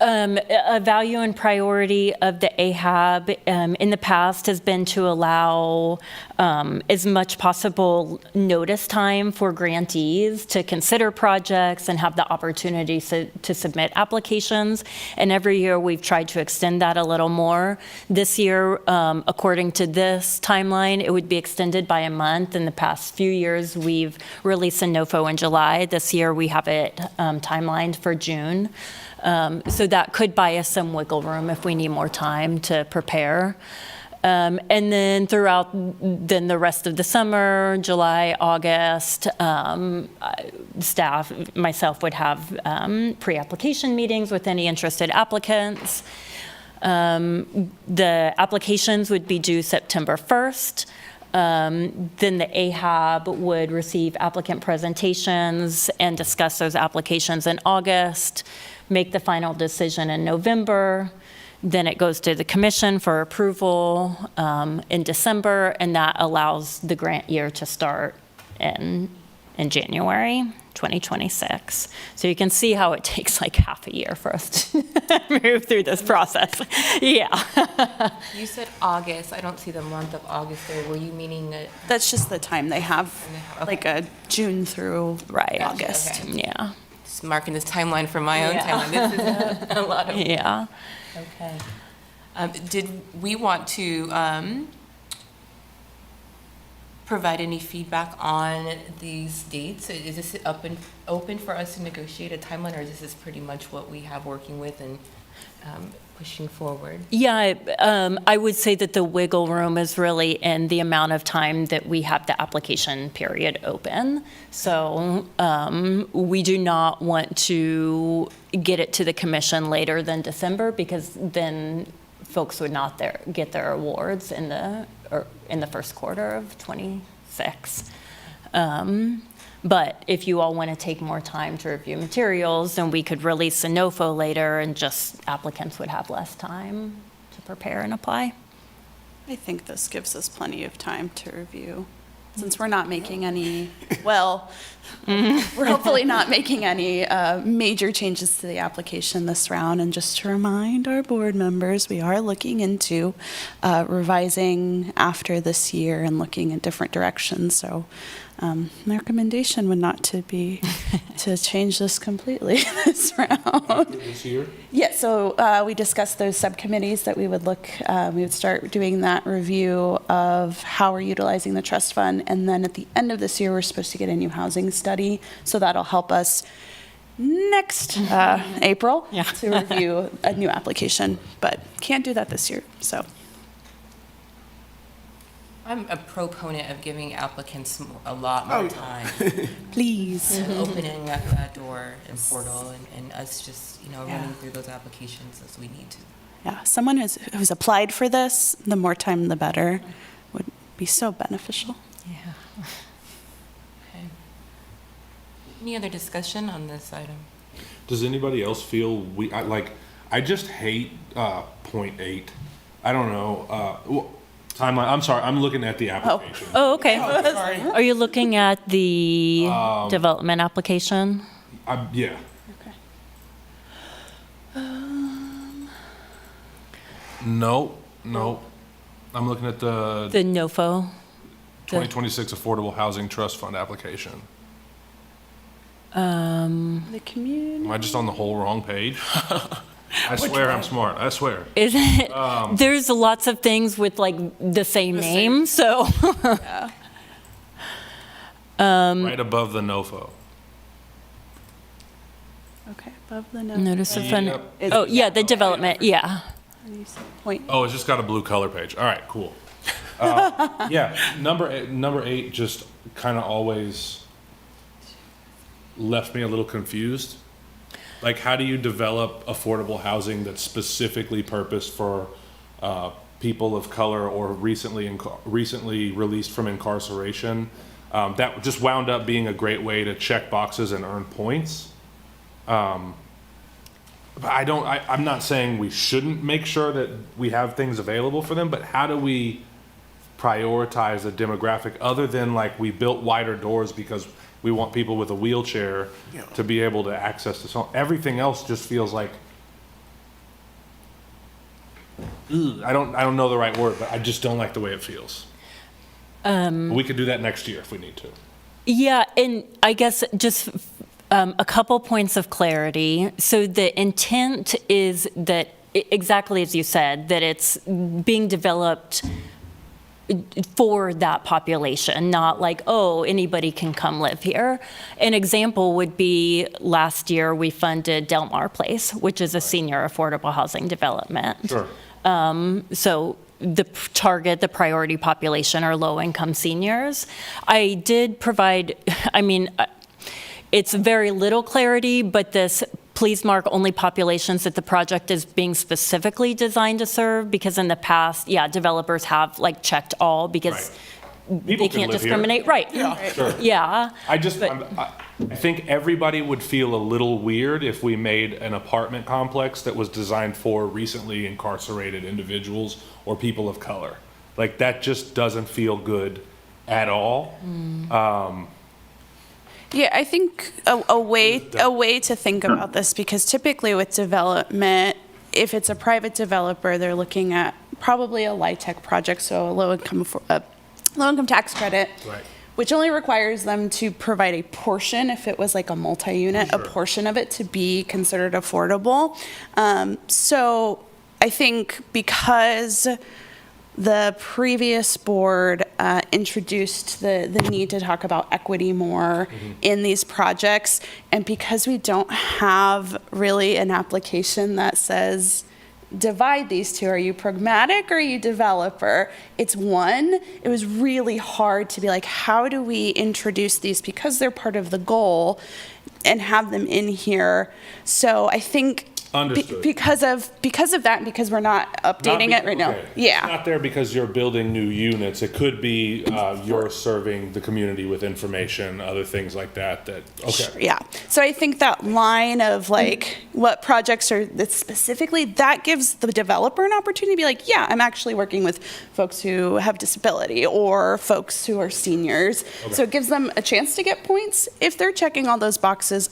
A value and priority of the AHAB in the past has been to allow as much possible notice time for grantees to consider projects and have the opportunity to submit applications. And every year we've tried to extend that a little more. This year, according to this timeline, it would be extended by a month. In the past few years, we've released a NOFO in July. This year, we have it timelined for June. So that could buy us some wiggle room if we need more time to prepare. And then throughout the rest of the summer, July, August, staff, myself would have pre-application meetings with any interested applicants. The applications would be due September 1st. Then the AHAB would receive applicant presentations and discuss those applications in August, make the final decision in November. Then it goes to the commission for approval in December, and that allows the grant year to start in January 2026. So you can see how it takes like half a year for us to move through this process. Yeah. You said August. I don't see the month of August there. Were you meaning that? That's just the time they have, Okay. like a June through Right. August. Okay. Yeah. Just marking this timeline for my own Yeah. timeline. This is a lot of. Yeah. Okay. Did we want to provide any feedback on these dates? Is this open for us to negotiate a timeline, or is this pretty much what we have working with and pushing forward? Yeah, I would say that the wiggle room is really in the amount of time that we have the application period open. So we do not want to get it to the commission later than December, because then folks would not get their awards in the first quarter of 26. But if you all want to take more time to review materials, then we could release a NOFO later, and just applicants would have less time to prepare and apply. I think this gives us plenty of time to review, since we're not making any, well, we're hopefully not making any major changes to the application this round. And just to remind our board members, we are looking into revising after this year and looking in different directions. So my recommendation would not to be to change this completely this round. This year? Yeah, so we discussed those subcommittees that we would start doing that review of how we're utilizing the trust fund. And then at the end of this year, we're supposed to get a new housing study. So that'll help us next April Yeah. to review a new application, but can't do that this year, so. I'm a proponent of giving applicants a lot more time. Please. Opening up that door and portal and us just, running through those applications as we need to. Yeah, someone who's applied for this, the more time the better, would be so beneficial. Yeah. Okay. Any other discussion on this item? Does anybody else feel I just hate .8. I don't know. Timeline, I'm sorry, I'm looking at the application. Oh, okay. Sorry. Are you looking at the development application? Yeah. No. I'm looking at the The NOFO? 2026 Affordable Housing Trust Fund application. The community. Am I just on the whole wrong page? I swear I'm smart. I swear. Is it? There's lots of things with like the same name, so. Right above the NOFO. Okay, above the Notice of fund. Yep. Oh, yeah, the development, yeah. point. Oh, it's just got a blue color page. All right, cool. Yeah, number eight just kind of always left me a little confused. Like, how do you develop affordable housing that's specifically purposed for people of color or recently released from incarceration? That just wound up being a great way to check boxes and earn points. But I'm not saying we shouldn't make sure that we have things available for them, but how do we prioritize a demographic other than like we built wider doors because we want people with a wheelchair to be able to access this home? Everything else just feels like, I don't know the right word, but I just don't like the way it feels. We could do that next year if we need to. Yeah, and I guess just a couple points of clarity. So the intent is that, exactly as you said, that it's being developed for that population, not like, oh, anybody can come live here. An example would be last year we funded Del Mar Place, which is a senior affordable housing development. Sure. So the priority population are low-income seniors. I did provide, it's very little clarity, but this please mark only populations that the project is being specifically designed to serve, because in the past, developers have like checked all because they People can can't live here. discriminate. Right. Sure. Yeah. I think everybody would feel a little weird if we made an apartment complex that was designed for recently incarcerated individuals or people of color. Like, that just doesn't feel good at all. Yeah, I think a way to think about this, because typically with development, if it's a private developer, they're looking at probably a LIHTC project, so a low-income tax credit, Right. which only requires them to provide a portion, if it was like a multi-unit, a portion of it to be considered affordable. So I think because the previous board introduced the need to talk about equity more in these projects, and because we don't have really an application that says divide these two, are you pragmatic or are you developer? It's one. It was really hard to be like, how do we introduce these because they're part of the goal and have them in here? So I think Understood. because of that, and because we're not updating it right now. Okay. Yeah. It's not there because you're building new units. It could be you're serving the community with information, other things like that. Okay. Yeah. So I think that line of like what projects are that specifically, that gives the developer an opportunity to be like, yeah, I'm actually working with folks who have disability or folks who are seniors. So it gives them a chance to get points if they're checking all those boxes.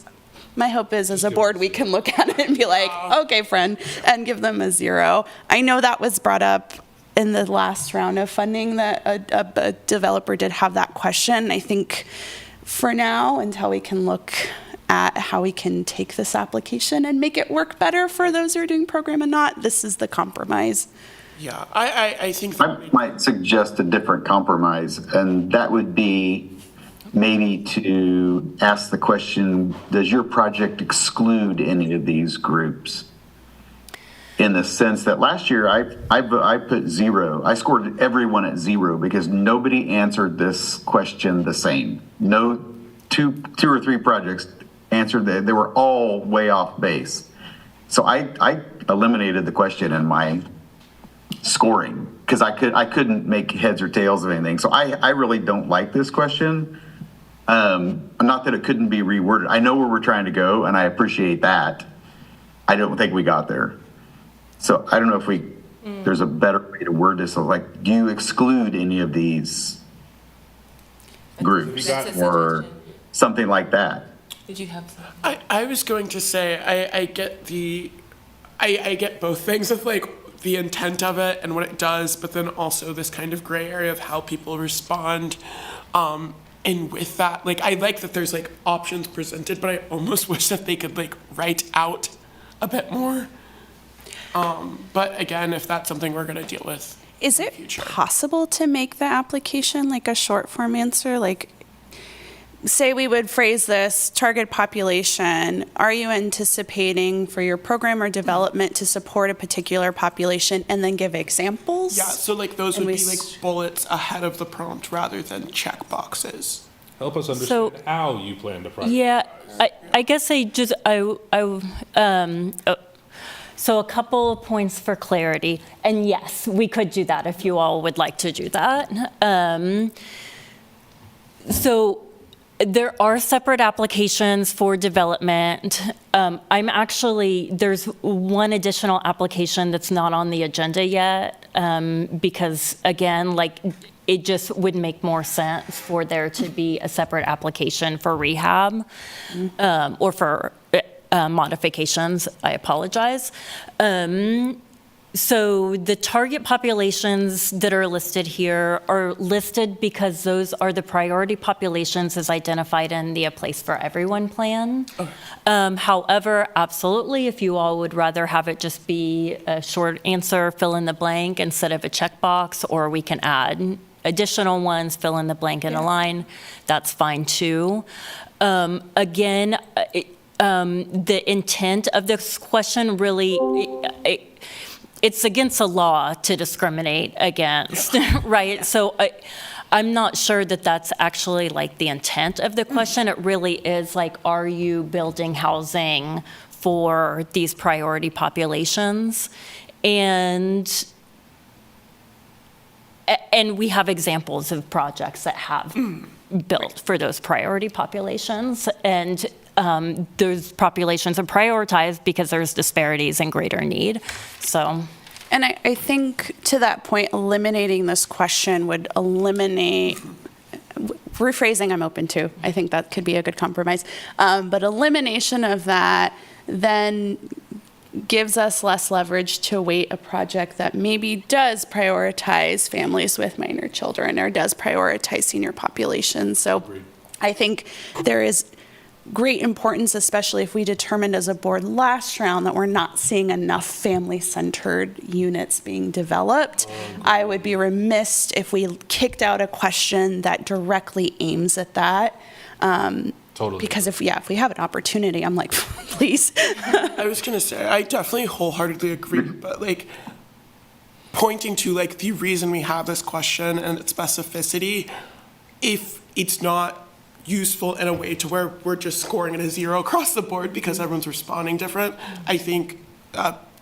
My hope is, as a board, we can look at it and be like, okay, friend, and give them a 0. I know that was brought up in the last round of funding, that a developer did have that question. I think for now, until we can look at how we can take this application and make it work better for those who are doing program and not, this is the compromise. Yeah, I think I might suggest a different compromise, and that would be maybe to ask the question, does your project exclude any of these groups? In the sense that last year I put 0. I scored everyone at 0 because nobody answered this question the same. No, two or three projects answered that. They were all way off base. So I eliminated the question in my scoring because I couldn't make heads or tails of anything. So I really don't like this question. Not that it couldn't be reworded. I know where we're trying to go, and I appreciate that. I don't think we got there. So I don't know if we there's a better way to word this. So like, do you exclude any of these groups That's a or suggestion. something like that? Did you have something? I was going to say, I get I get both things of like the intent of it and what it does, but then also this kind of gray area of how people respond. And with that, like, I like that there's like options presented, but I almost wish that they could like write out a bit more. But again, if that's something we're gonna deal with. Is in the it future. possible to make the application like a short form answer? Like, say we would phrase this, target population, are you anticipating for your program or development to support a particular population, and then give examples? Yeah, so like those And would we be like s- bullets ahead of the prompt rather than check boxes. Help us understand So- how you plan to prioritize. Yeah, I guess so a couple of points for clarity. And yes, we could do that if you all would like to do that. So there are separate applications for development. There's one additional application that's not on the agenda yet, because again, like, it just would make more sense for there to be a separate application for rehab, or for modifications. I apologize. So the target populations that are listed here are listed because those are the priority populations as identified in the A Place for Everyone plan. However, absolutely, if you all would rather have it just be a short answer, fill in the blank instead of a checkbox, or we can add additional ones, fill in the blank and align, that's fine too. Again, the intent of this question really, it's against the law to discriminate against, right? So I'm not sure that that's actually like the intent of the question. It really is like, are you building housing for these priority populations? And we have examples of projects that have built for those priority populations. And those populations are prioritized because there's disparities and greater need. So, And I think to that point, eliminating this question would eliminate, rephrasing I'm open to. I think that could be a good compromise. But elimination of that then gives us less leverage to weight a project that maybe does prioritize families with minor children or does prioritize senior populations. So I think there is great importance, especially if we determined as a board last round that we're not seeing enough family-centered units being developed. I would be remiss if we kicked out a question that directly aims at that. Totally. Because if we have an opportunity, I'm like, please. I was gonna say, I definitely wholeheartedly agree, but like pointing to like the reason we have this question and its specificity, if it's not useful in a way to where we're just scoring at a 0 across the board because everyone's responding different, I think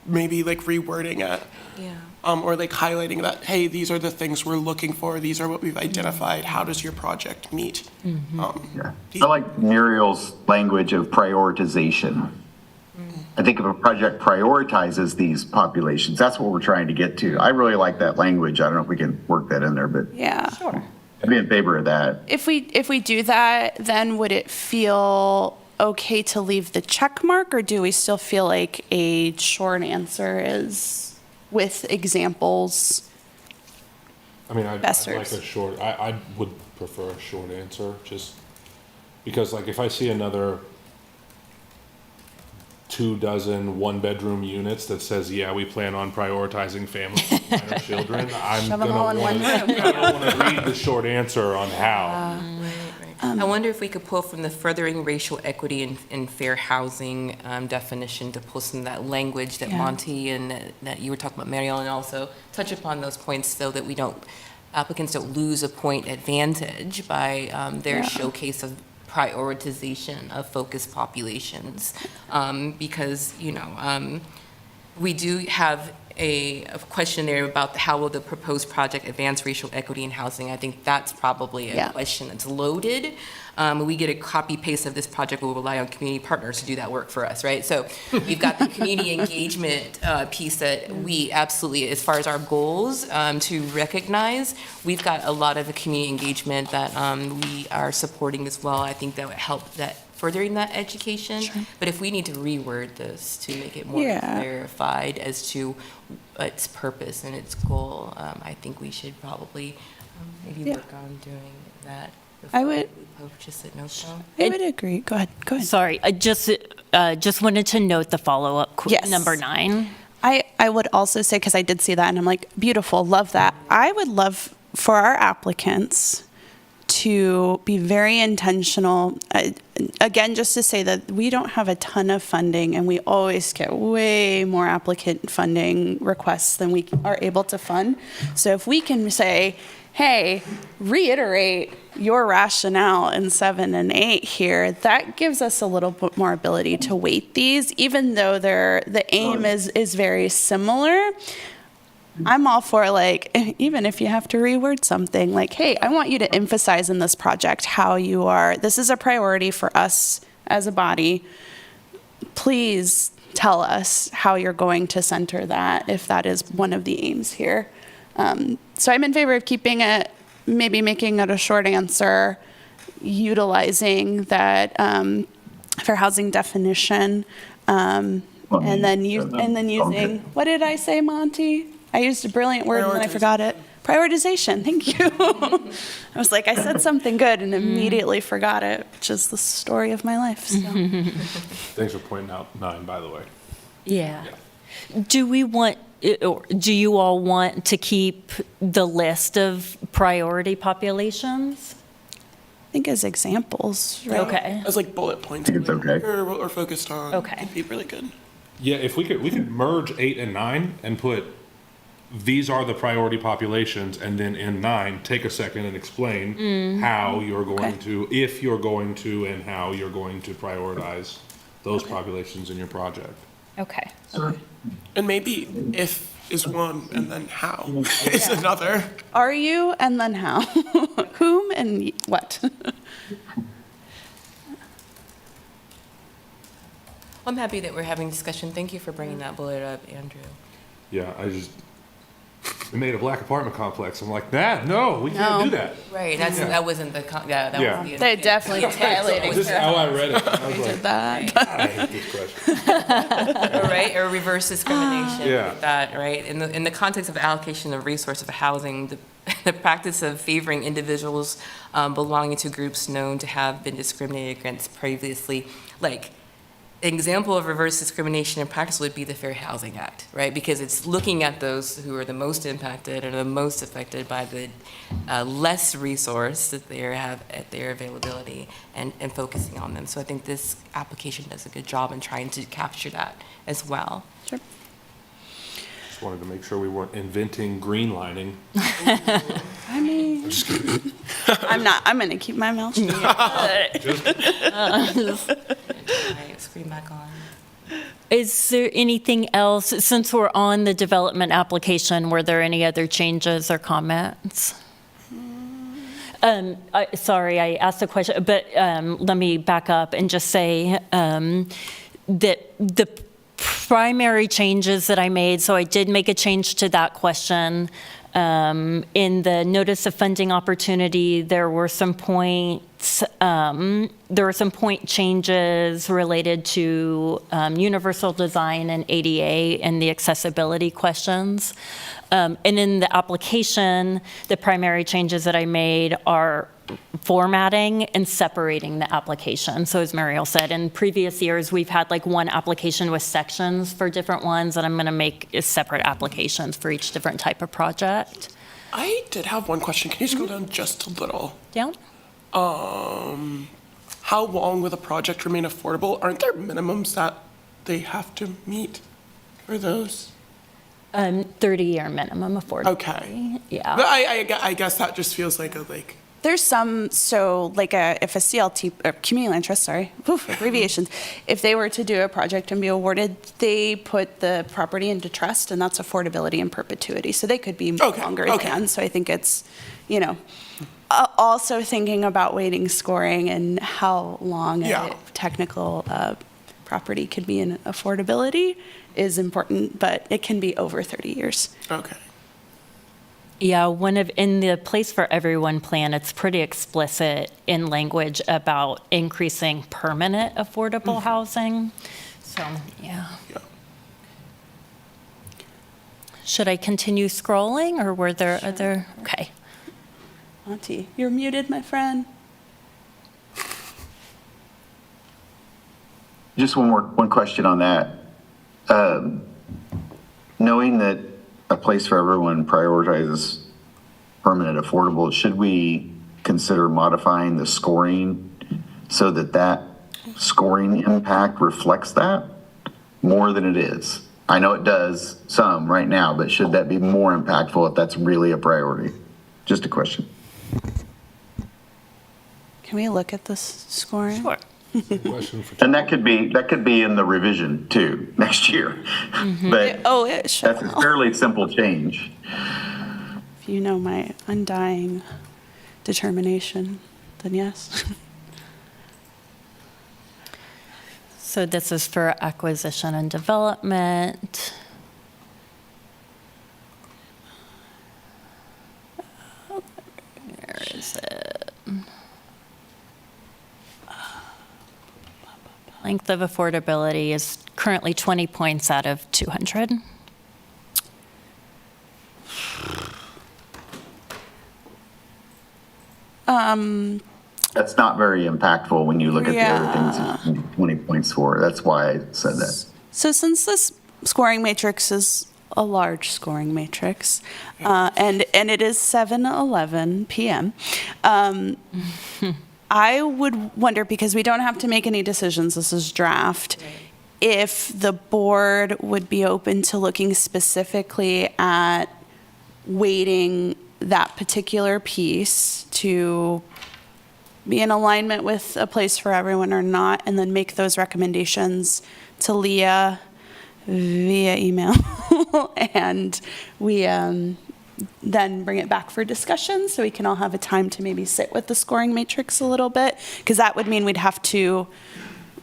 maybe like rewording it. Yeah. Or like highlighting that, hey, these are the things we're looking for, these are what we've identified, how does your project meet? Yeah. I like Muriel's language of prioritization. I think if a project prioritizes these populations, that's what we're trying to get to. I really like that language. I don't know if we can work that in there, but Yeah. I'd be in favor of that. If we do that, then would it feel okay to leave the check mark, or do we still feel like a short answer is with examples? I mean, I'd Best like serves. a short, I would prefer a short answer, just because like if I see another 24 one-bedroom units that says, yeah, we plan on prioritizing families with minor children, I'm Shove 'em gonna all in one want to read the short answer on how. I wonder if we could pull from the furthering racial equity and fair housing definition to pull some of that language that Yeah. Monty and that you were talking about, Mariel, and also touch upon those points so that applicants don't lose a point advantage by their Yeah. showcase of prioritization of focused populations. Because, we do have a question there about how will the proposed project advance racial equity in housing. I think that's probably a Yeah. question that's loaded. We get a copy paste of this project, we'll rely on community partners to do that work for us, right? So we've got the community engagement piece that we absolutely, as far as our goals to recognize, we've got a lot of community engagement that we are supporting as well. I think that would help that furthering that education. Sure. But if we need to reword this to make it more Yeah. clarified as to its purpose and its goal, I think we should probably maybe Yeah. work on doing that. I would- Just a note down. I would agree. Go ahead. Go ahead. Sorry, I just wanted to note the follow-up, Yes. number 9. I would also say, because I did see that and I'm like, beautiful, love that. I would love for our applicants to be very intentional. Again, just to say that we don't have a ton of funding and we always get way more applicant funding requests than we are able to fund. So if we can say, hey, reiterate your rationale in 7 and 8 here, that gives us a little bit more ability to weight these, even though the aim is very similar. I'm all for, like, even if you have to reword something, like, hey, I want you to emphasize in this project how you are, this is a priority for us as a body. Please tell us how you're going to center that, if that is one of the aims here. So I'm in favor of keeping it, maybe making it a short answer, utilizing that fair housing definition, and then using, what did I say, Monty? I used a brilliant word and then I forgot it. Prioritization, thank you. I was like, I said something good and immediately forgot it, which is the story of my life. So. Thanks for pointing out 9, by the way. Yeah. Do you all want to keep the list of priority populations? I think as examples, right? Okay. As like bullet points. I think it's okay. Or focused on. Okay. Would be really good. Yeah, if we could merge 8 and 9 and put, these are the priority populations, and then in 9, take a second and explain how you're going to, if you're going to, and how you're going to prioritize those populations in your project. Okay. And maybe if is one, and then how is another. Are you, and then how? Whom and what? I'm happy that we're having discussion. Thank you for bringing that bullet up, Andrew. Yeah, we made a black apartment complex. I'm like, no, we can't do that. Right, that wasn't the, that Yeah. was the. They're definitely violating. This is how I read it. I was Did like, that. I hate this question. Right, or reverse discrimination. Yeah. That, right, in the context of allocation of resource of housing, the practice of favoring individuals belonging to groups known to have been discriminated against previously, like, an example of reverse discrimination in practice would be the Fair Housing Act, right? Because it's looking at those who are the most impacted and the most affected by the less resource that they have at their availability and focusing on them. So I think this application does a good job in trying to capture that as well. Sure. Just wanted to make sure we weren't inventing green lining. I mean, I'm going to keep my mouth shut. Right, screen back on. Is there anything else, since we're on the development application, were there any other changes or comments? Sorry, I asked a question, but let me back up and just say that the primary changes that I made, so I did make a change to that question. In the notice of funding opportunity, there were some point changes related to universal design and ADA and the accessibility questions. And in the application, the primary changes that I made are formatting and separating the application. So as Mariel said, in previous years, we've had like one application with sections for different ones, and I'm going to make separate applications for each different type of project. I did have one question. Can you scroll down just a little? Down? How long will the project remain affordable? Aren't there minimums that they have to meet for those? 30-year minimum affordability. Okay. Yeah. But I guess that just feels like There's some, so like if a CLT, or community land trust, sorry, abbreviations, if they were to do a project and be awarded, they put the property into trust, and that's affordability in perpetuity. So they could be longer than. So I think it's, also thinking about weighting scoring and how long a technical property could be in affordability is important, but it can be over 30 years. Okay. Yeah, in the Place for Everyone plan, it's pretty explicit in language about increasing permanent affordable housing. So, yeah. Should I continue scrolling, or were there other? Okay. Auntie, you're muted, my friend. Just one question on that. Knowing that a Place for Everyone prioritizes permanent affordable, should we consider modifying the scoring so that scoring impact reflects that more than it is? I know it does some right now, but should that be more impactful if that's really a priority? Just a question. Can we look at this scoring? Sure. Question for And that could be in the revision too next year. But It should. that's a fairly simple change. If you know my undying determination, then yes. So this is for acquisition and development. Where is it? Length of affordability is currently 20 points out of 200. That's not very impactful when you look at the other things you need 20 points for. That's why I said that. So since this scoring matrix is a large scoring matrix, and it is 7:11 p.m., I would wonder, because we don't have to make any decisions, this is draft, if the board would be open to looking specifically at weighting that particular piece to be in alignment with a Place for Everyone or not, and then make those recommendations to Leah via email. And we then bring it back for discussion so we can all have a time to maybe sit with the scoring matrix a little bit, because that would mean we'd have to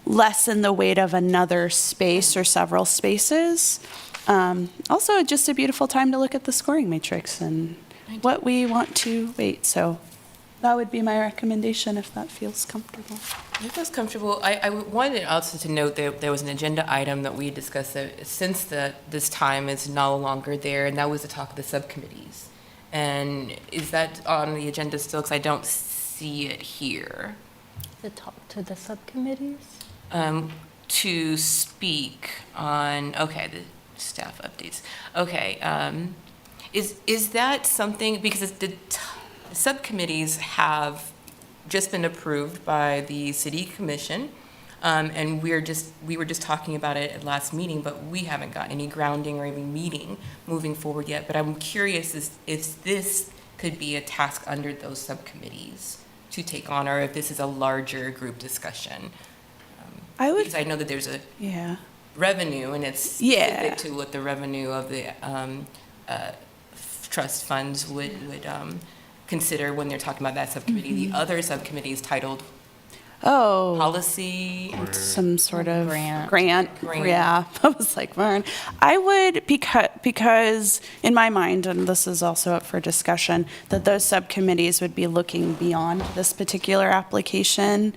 lessen the weight of another space or several spaces. Also, just a beautiful time to look at the scoring matrix and what we want to weight. So that would be my recommendation, if that feels comfortable. If it feels comfortable, I wanted also to note that there was an agenda item that we discussed that since this time is no longer there, and that was the talk of the subcommittees. And is that on the agenda still? Because I don't see it here. To talk to the subcommittees? To speak on, the staff updates. Okay, is that something, because the subcommittees have just been approved by the city commission, and we were just talking about it at last meeting, but we haven't got any grounding or even meeting moving forward yet. But I'm curious if this could be a task under those subcommittees to take on, or if this is a larger group discussion. Because I know that there's a revenue, and it's specific to what the revenue of the trust funds would consider when they're talking about that subcommittee. Mm-hmm. The other subcommittee is titled policy. Some sort of Grant. Yeah, I was like, Vern. I would, because in my mind, and this is also up for discussion, that those subcommittees would be looking beyond this particular application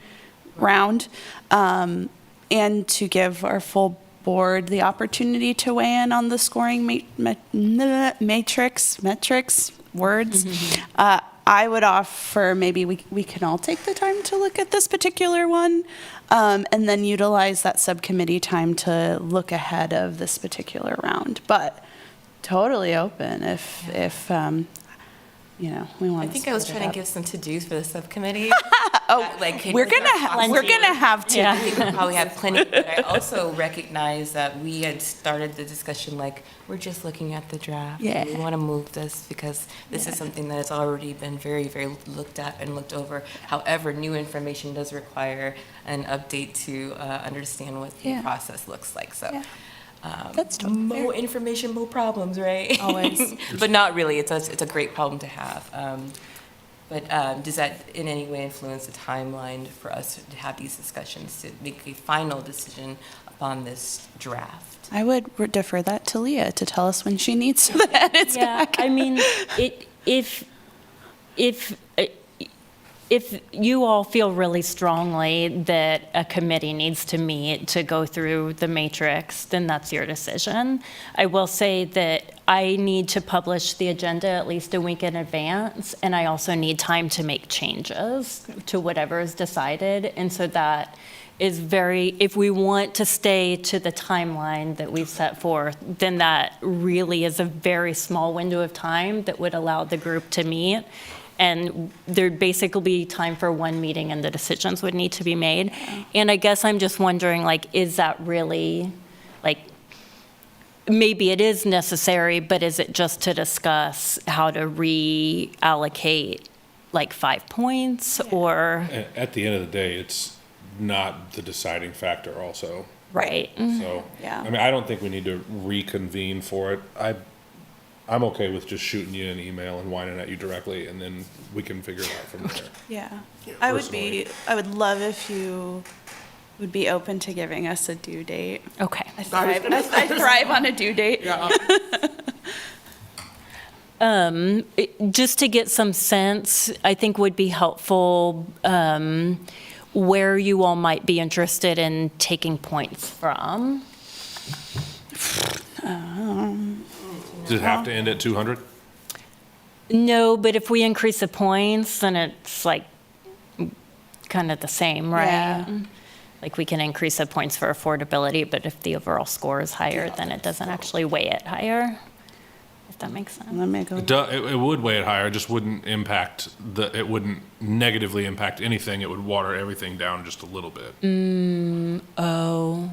round, and to give our full board the opportunity to weigh in on the scoring metrics, words. Mm-hmm. I would offer maybe we can all take the time to look at this particular one, and then utilize that subcommittee time to look ahead of this particular round. But totally open if we want I to think I was split it trying up. to give some to-dos for the subcommittee. We're gonna have to. I think we probably have plenty, but I also recognize that we had started the discussion like, we're just looking at the draft. Yeah. We want to move this because this is something that has already been very, very looked at and looked over. However, new information does require an update to understand what the Yeah. process looks like, so. Yeah. That's totally More information, more problems, right? Always. But not really, it's a great problem to have. But does that in any way influence the timeline for us to have these discussions, to make a final decision upon this draft? I would defer that to Leah to tell us when she needs the edits Yeah, back. I mean, if you all feel really strongly that a committee needs to meet to go through the matrix, then that's your decision. I will say that I need to publish the agenda at least a week in advance, and I also need time to make changes to whatever is decided. And so that is if we want to stay to the timeline that we've set forth, then that really is a very small window of time that would allow the group to meet. And there'd basically be time for one meeting and the decisions would need to be made. And I guess I'm just wondering, like, is that really, like, maybe it is necessary, but is it just to discuss how to reallocate, like, 5 points or? At the end of the day, it's not the deciding factor also. Right. So, Yeah. I mean, I don't think we need to reconvene for it. I'm okay with just shooting you an email and whining at you directly, and then we can figure it out from there. Yeah. I would love if you would be open to giving us a due date. Okay. I thrive on a due date. Just to get some sense, I think would be helpful where you all might be interested in taking points from. Does it have to end at 200? No, but if we increase the points, then it's like kind of the same, right? Yeah. Like we can increase the points for affordability, but if the overall score is higher, then it doesn't actually weigh it higher, if that makes sense. Let me go. It would weigh it higher, it just wouldn't it wouldn't negatively impact anything, it would water everything down just a little bit. Oh,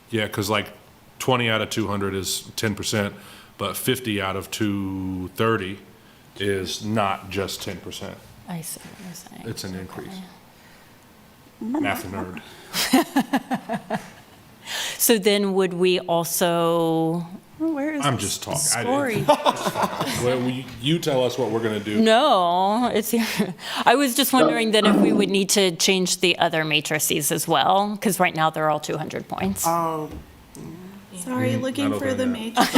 Yeah, because like 20 out of 200 is 10%, but 50 out of 230 is not just 10%. I see what you're saying. It's an increase. Math nerd. So then would we also, Where is I'm this just talking. story? Well, you tell us what we're going to do. no, it's, I was just wondering that if we would need to change the other matrices as well, because right now they're all 200 points. Sorry, looking Not for the opening matrix.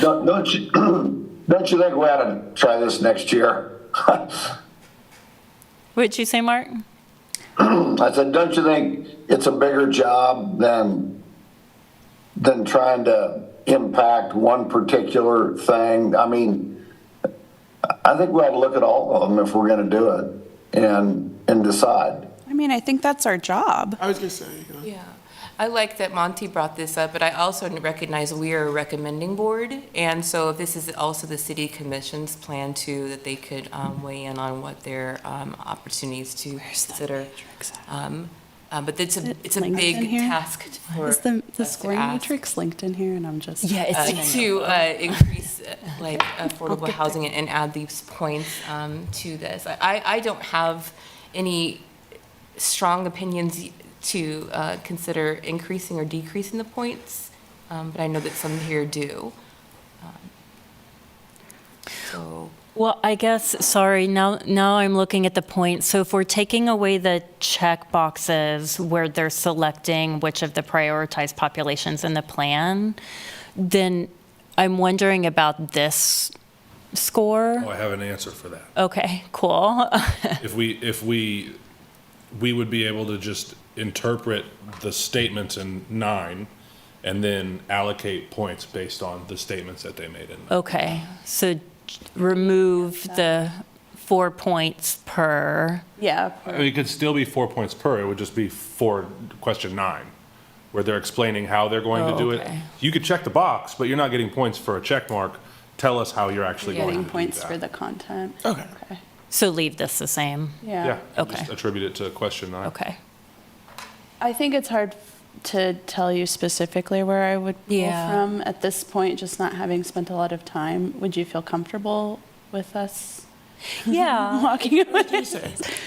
Don't you think we ought to try this next year? What'd you say, Mark? I said, don't you think it's a bigger job than trying to impact one particular thing? I mean, I think we ought to look at all of them if we're going to do it and decide. I mean, I think that's our job. I was gonna say, Yeah, I like that Monty brought this up, but I also recognize we are a recommending board, and so if this is also the city commission's plan too, that they could weigh in on what their opportunities to consider. But it's a linked big in here? task for Is the us to scoring ask. matrix linked in here? And I'm just. Yeah, it's To increase like affordable housing and add these points to this. I don't have any strong opinions to consider increasing or decreasing the points, but I know that some here do. So, Well, I guess, sorry, now I'm looking at the point. So if we're taking away the check boxes where they're selecting which of the prioritized populations in the plan, then I'm wondering about this score. Oh, I have an answer for that. Okay, cool. If we would be able to just interpret the statements in 9 and then allocate points based on the statements that they made in 9. Okay, so remove the 4 points per, Yeah. I mean, it could still be 4 points per, it would just be for question 9, where they're explaining how they're going to do it. Okay. You could check the box, but you're not getting points for a check mark tell us how you're actually going to Getting do points that. for the content. Okay. So leave this the same? Yeah. Okay. Just attribute it to question 9. Okay. I think it's hard to tell you specifically where I would pull Yeah. from at this point, just not having spent a lot of time. Would you feel comfortable with us Yeah. walking away?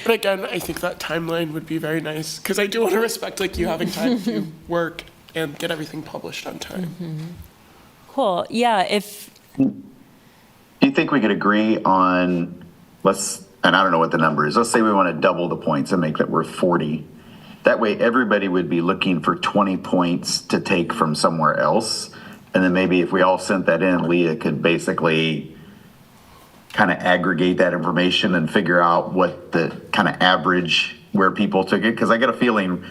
But again, I think that timeline would be very nice, because I do want to respect like you having time to work and get everything published on time. Cool. Yeah, if, Do you think we could agree on, and I don't know what the number is, let's say we want to double the points and make that worth 40. That way everybody would be looking for 20 points to take from somewhere else. And then maybe if we all sent that in, Leah could basically kind of aggregate that information and figure out what the kind of average where people took it. Because I get a feeling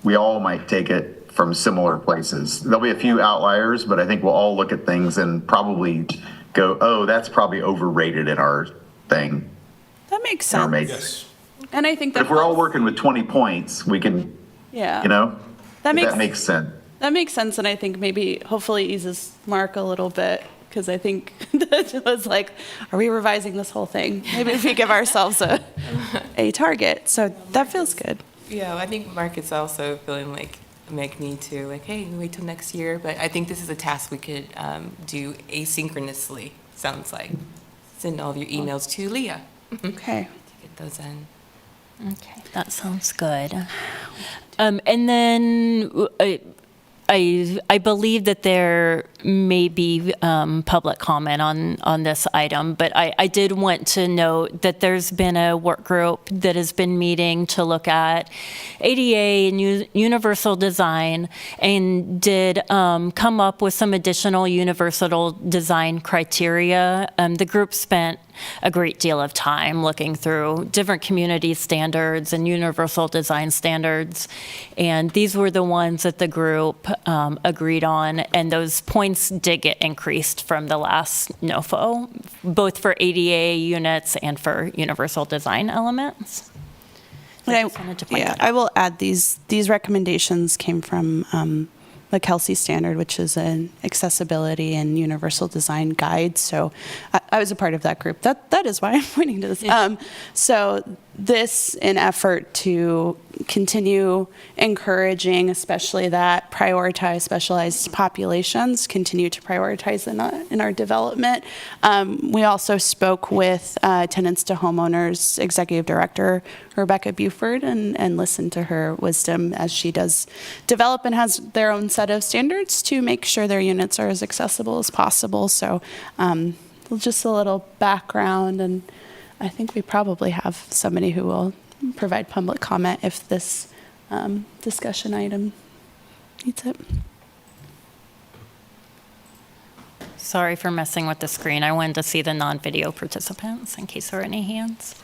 we all might take it from similar places. There'll be a few outliers, but I think we'll all look at things and probably go, oh, that's probably overrated in our thing. That makes in our sense. matrix. Yes. And I think But that if we're all working with 20 points, we can, yeah, that makes sense. That makes sense, and I think maybe hopefully eases Mark a little bit, because I think that was like, are we revising this whole thing? Maybe if we give ourselves a target. So that feels good. Yeah, I think Mark is also feeling like me too, like, hey, wait till next year. But I think this is a task we could do asynchronously, sounds like. Send all of your emails to Leah. Okay. To get those in. okay, that sounds good. And then I believe that there may be public comment on this item, but I did want to note that there's been a work group that has been meeting to look at ADA and universal design, and did come up with some additional universal design criteria. The group spent a great deal of time looking through different community standards and universal design standards. And these were the ones that the group agreed on, and those points did get increased from the last NOFO, both for ADA units and for universal design elements. So I just wanted to point that out. I will add these recommendations came from the Kelsey Standard, which is an accessibility and universal design guide. So I was a part of that group. That is why I'm pointing to this. So this, in effort to continue encouraging, especially that prioritize specialized populations, continue to prioritize in our development. We also spoke with Tenants to Homeowners Executive Director Rebecca Buford and listened to her wisdom as she does develop and has their own set of standards to make sure their units are as accessible as possible. So just a little background, and I think we probably have somebody who will provide public comment if this discussion item needs it. Sorry for messing with the screen. I wanted to see the non-video participants in case there are any hands.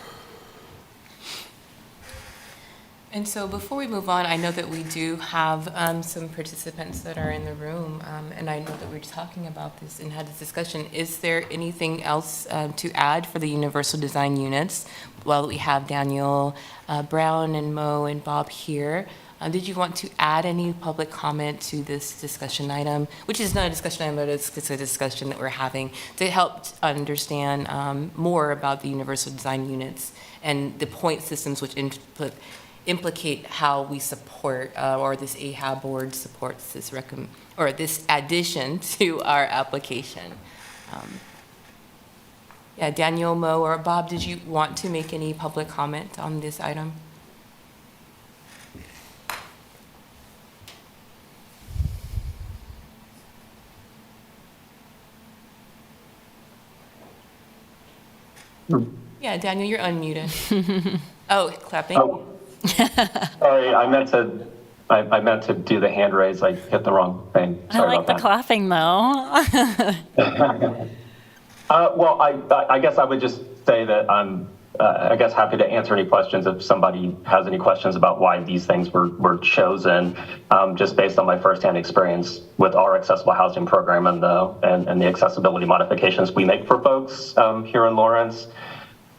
And so before we move on, I know that we do have some participants that are in the room, and I know that we're talking about this and had this discussion. Is there anything else to add for the universal design units? While we have Daniel Brown and Mo and Bob here, did you want to add any public comment to this discussion item, which is not a discussion item, but it's a discussion that we're having to help understand more about the universal design units and the point systems which implicate how we support, or this AHAB board supports this this addition to our application. Yeah, Daniel, Mo, or Bob, did you want to make any public comment on this item? Yeah, Daniel, you're unmuted. Oh, clapping. Oh. Sorry, I meant to do the hand raise. I hit the wrong thing. I Sorry like the about clapping though. that. Well, I guess I would just say that I'm, I guess, happy to answer any questions if somebody has any questions about why these things were chosen, just based on my firsthand experience with our accessible housing program and the accessibility modifications we make for folks here in Lawrence.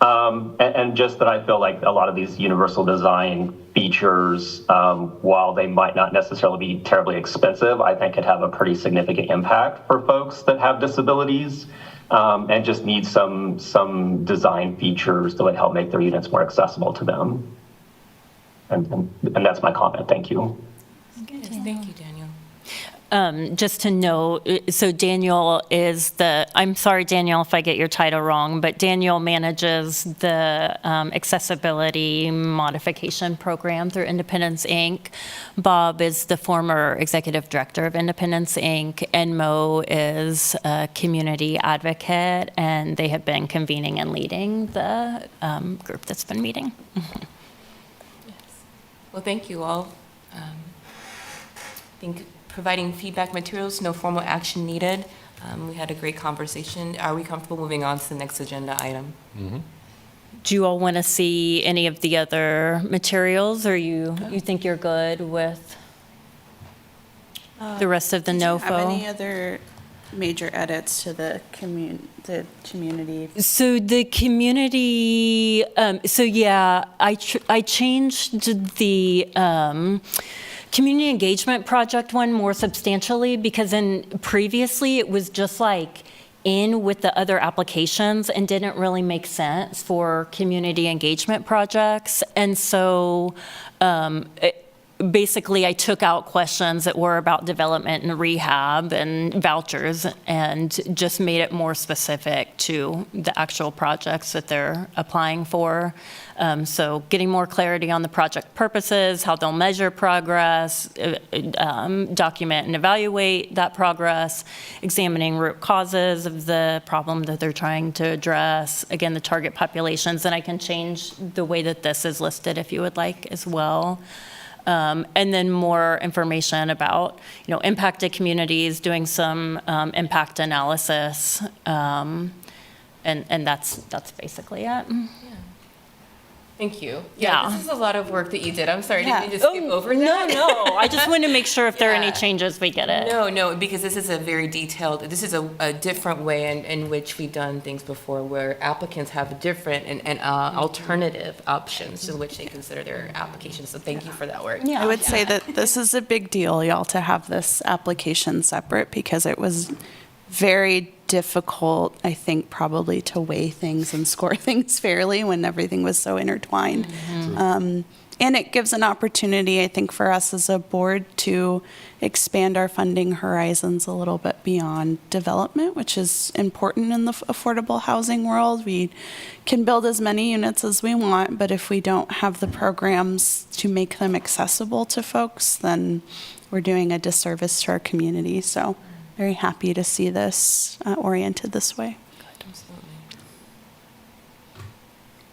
And just that I feel like a lot of these universal design features, while they might not necessarily be terribly expensive, I think could have a pretty significant impact for folks that have disabilities. and just need some design features that would help make their units more accessible to them. And that's my comment. Thank you. Yes, thank you, Daniel. Just to note, so Daniel is I'm sorry, Daniel, if I get your title wrong, but Daniel manages the accessibility modification program through Independence, Inc. Bob is the former executive director of Independence, Inc. And Mo is a community advocate, and they have been convening and leading the group that's been meeting. Well, thank you all. I think providing feedback materials, no formal action needed. We had a great conversation. Are we comfortable moving on to the next agenda item? Do you all want to see any of the other materials, or you think you're good with the rest of the Have NOFO? any other major edits to the community? So the community, I changed the community engagement project one more substantially, because previously it was just like in with the other applications and didn't really make sense for community engagement projects. And so basically I took out questions that were about development and rehab and vouchers and just made it more specific to the actual projects that they're applying for. So getting more clarity on the project purposes, how they'll measure progress, document and evaluate that progress, examining root causes of the problem that they're trying to address, again, the target populations, and I can change the way that this is listed if you would like as well. And then more information about, impacted communities, doing some impact analysis, and that's basically it. Thank you. Yeah. This is a lot of work that you did. I'm sorry, didn't you just skip over that? No, I just wanted to make sure if there are any Yeah. changes, we get it. No, because this is a very detailed, this is a different way in which we've done things before, where applicants have different and alternative options in which they consider their applications. So thank you for that work. Yeah. I would say that this is a big deal, y'all, to have this application separate, because it was very difficult, I think, probably to weigh things and score things fairly when everything was so intertwined. And it gives an opportunity, I think, for us as a board to expand our funding horizons a little bit beyond development, which is important in the affordable housing world. We can build as many units as we want, but if we don't have the programs to make them accessible to folks, then we're doing a disservice to our community. So very happy to see this oriented this way.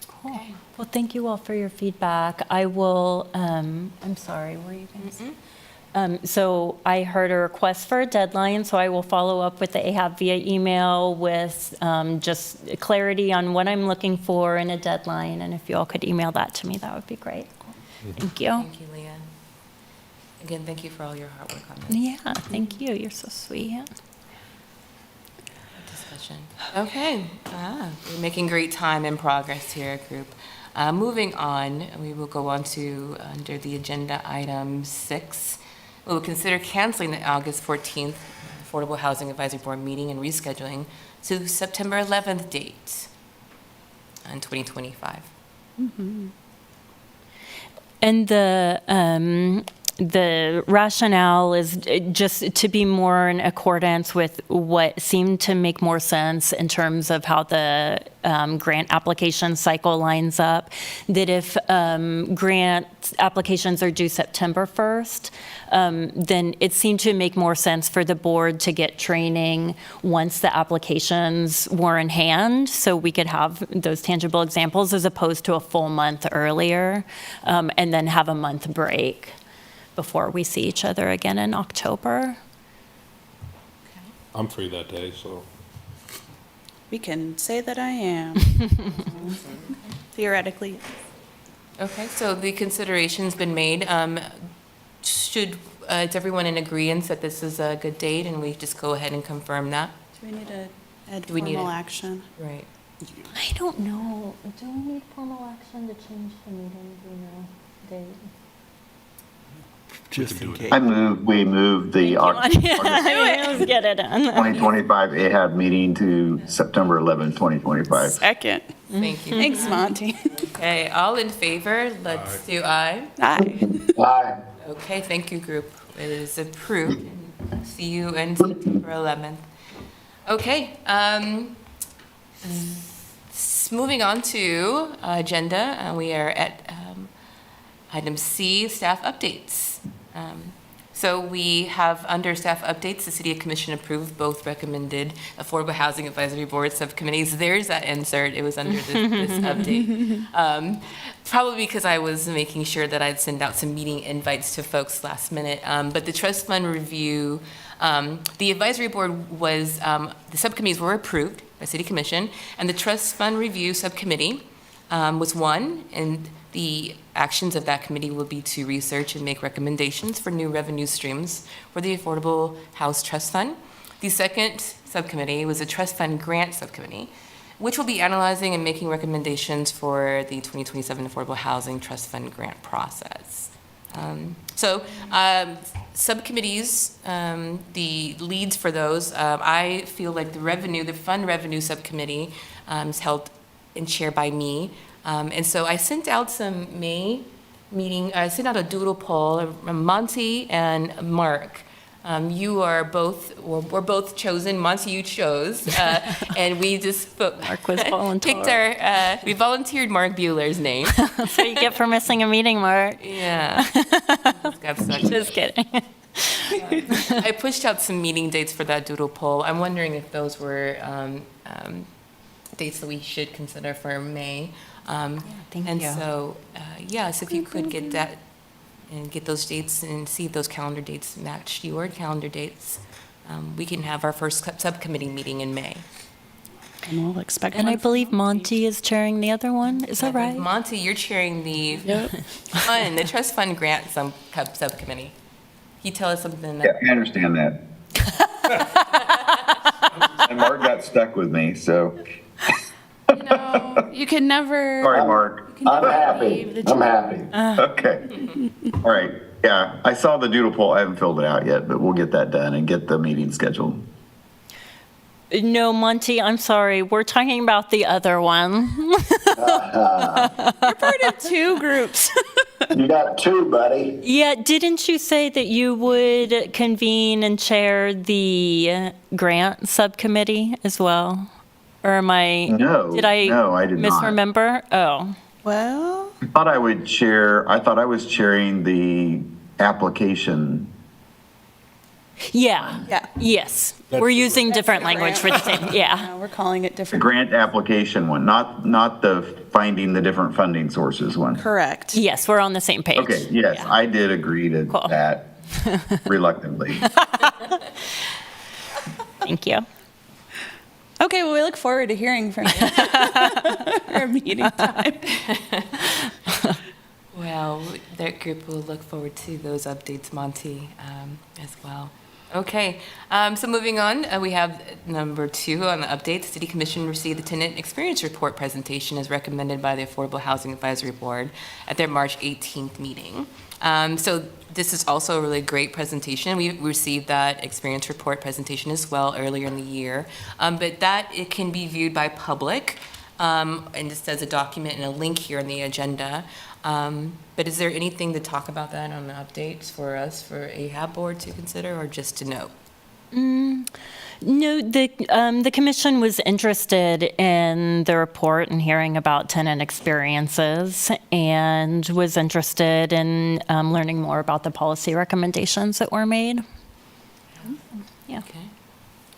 Cool. Well, thank you all for your feedback. I will, I'm sorry, were you going to say? So I heard a request for a deadline, so I will follow up with the AHAB via email with just clarity on what I'm looking for in a deadline. And if you all could email that to me, that would be great. Thank you. Thank you, Leah. Again, thank you for all your hard work on this. Yeah, thank you. You're so sweet. Discussion. Okay, we're making great time and progress here, group. Moving on, we will go on to, under the agenda item 6, we will consider canceling the August 14th Affordable Housing Advisory Board meeting and rescheduling to September 11th date in 2025. And the rationale is just to be more in accordance with what seemed to make more sense in terms of how the grant application cycle lines up, that if grant applications are due September 1st, then it seemed to make more sense for the board to get training once the applications were in hand, so we could have those tangible examples as opposed to a full month earlier, and then have a month break before we see each other again in October. I'm free that day, so. We can say that I am. Theoretically. Okay, so the consideration's been made. Is everyone in agreement that this is a good date, and we just go ahead and confirm that? Do we need to add Do we need formal it? action? Right. I don't know. Do we need formal action to change the meeting? Do you know, Dave? Just in case. we moved the August Let's get it done. 2025 AHAB meeting to September 11, 2025. Second. Thank you. Thanks, Monty. Okay, all in favor, let's do aye. Aye. Aye. Okay, thank you, group. It is approved. See you on September 11th. Okay, moving on to agenda, we are at item C, staff updates. So we have under staff updates, the City Commission approved both recommended Affordable Housing Advisory Board subcommittees. There's that insert. It was under this update. Probably because I was making sure that I'd send out some meeting invites to folks last minute. But the trust fund review, the advisory board was, the subcommittees were approved by City Commission, and the trust fund review subcommittee was one, and the actions of that committee will be to research and make recommendations for new revenue streams for the Affordable House Trust Fund. The second subcommittee was a trust fund grant subcommittee, which will be analyzing and making recommendations for the 2027 Affordable Housing Trust Fund grant process. Subcommittees, the leads for those, I feel like the fund revenue subcommittee is held and chaired by me. And so I sent out some May meeting, I sent out a doodle poll, Monty and Mark. We're both chosen. Monty, you chose, and we just Mark was volunteer. We volunteered Mark Bueller's name. That's what you get for missing a meeting, Mark. Yeah. Just kidding. I pushed out some meeting dates for that doodle poll. I'm wondering if those were dates that we should consider for May. Thank and you. so, yes, if you could get that and get those dates and see if those calendar dates match your calendar dates, we can have our first subcommittee meeting in May. And we'll expect And one I believe Monty is chairing the other one. Is that right? Monty, you're chairing the the trust fund grant subcommittee. Can you tell us something? Yeah, I understand that. And Mark got stuck with me, so. You can never. Sorry, Mark. I'm happy. I'm happy. Okay. All right. Yeah, I saw the doodle poll. I haven't filled it out yet, but we'll get that done and get the meeting scheduled. No, Monty, I'm sorry. We're talking about the other one. You're part of two groups. You got two, buddy. Yeah, didn't you say that you would convene and chair the grant subcommittee as well? Or am I? No. Did I did not. misremember? Oh. Well, I thought I was chairing the application. Yeah. Yeah. Yes. We're using different language for the same. Yeah. we're calling it The different. grant application one, not the finding the different funding sources one. Correct. Yes, we're on the same page. Okay, yes, Yeah. I did agree to Cool. that reluctantly. Thank you. Okay, well, we look forward to hearing from you. Our meeting time. Well, that group will look forward to those updates, Monty, as well. Okay, so moving on, we have number 2 on the updates. City Commission received the tenant experience report presentation as recommended by the Affordable Housing Advisory Board at their March 18th meeting. So this is also a really great presentation. We received that experience report presentation as well earlier in the year, but that it can be viewed by public, and just as a document and a link here in the agenda. But is there anything to talk about that on the updates for us, for AHAB board to consider, or just to note? No, the commission was interested in the report and hearing about tenant experiences, and was interested in learning more about the policy recommendations that were made. Yeah. Okay.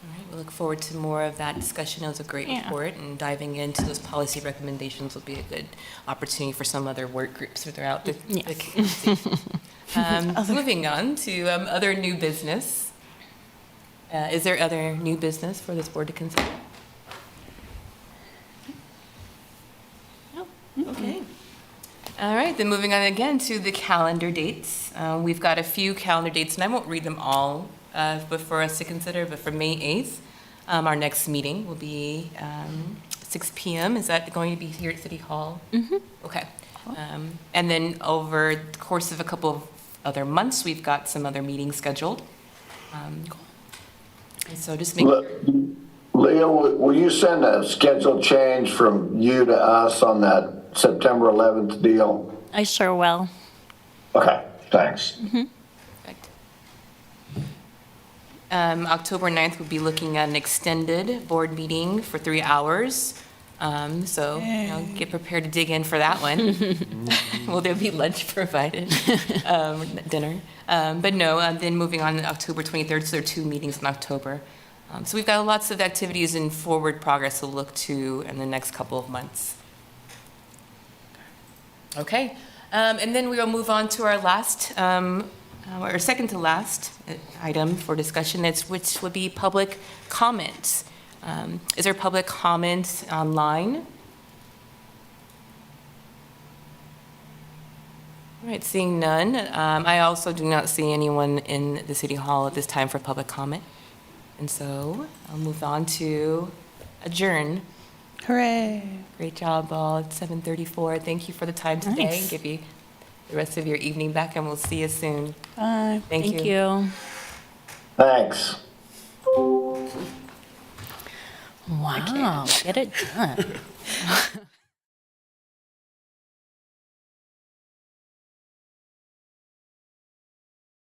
All right, we look forward to more of that discussion. It was a great report, and diving into those policy recommendations will be a good opportunity for some other work groups throughout the community. Moving on to other new business. Is there other new business for this board to consider? No? Okay. All right, then moving on again to the calendar dates. We've got a few calendar dates, and I won't read them all but for us to consider, but for May 8th, our next meeting will be 6 p.m. Is that going to be here at City Hall? Mm-hmm. Okay. And then over the course of a couple of other months, we've got some other meetings scheduled. And so just make sure. Leo, will you send a schedule change from you to us on that September 11th deal? I sure will. Okay, thanks. Perfect. October 9th, we'll be looking at an extended board meeting for 3 hours. So get prepared to dig in for that one. Will there be lunch provided? Dinner? But no, then moving on to October 23rd, so there are 2 meetings in October. So we've got lots of activities and forward progress to look to in the next couple of months. Okay, and then we will move on to our last, or second to last item for discussion, which would be public comments. Is there public comment online? All right, seeing none. I also do not see anyone in the City Hall at this time for public comment. And so I'll move on to adjourn. Hooray. Great job, all. It's 7:34. Thank you for the time today. Nice. Give you the rest of your evening back, and we'll see you soon. Bye. Thank you. Thank you. Thanks. Wow, get it done.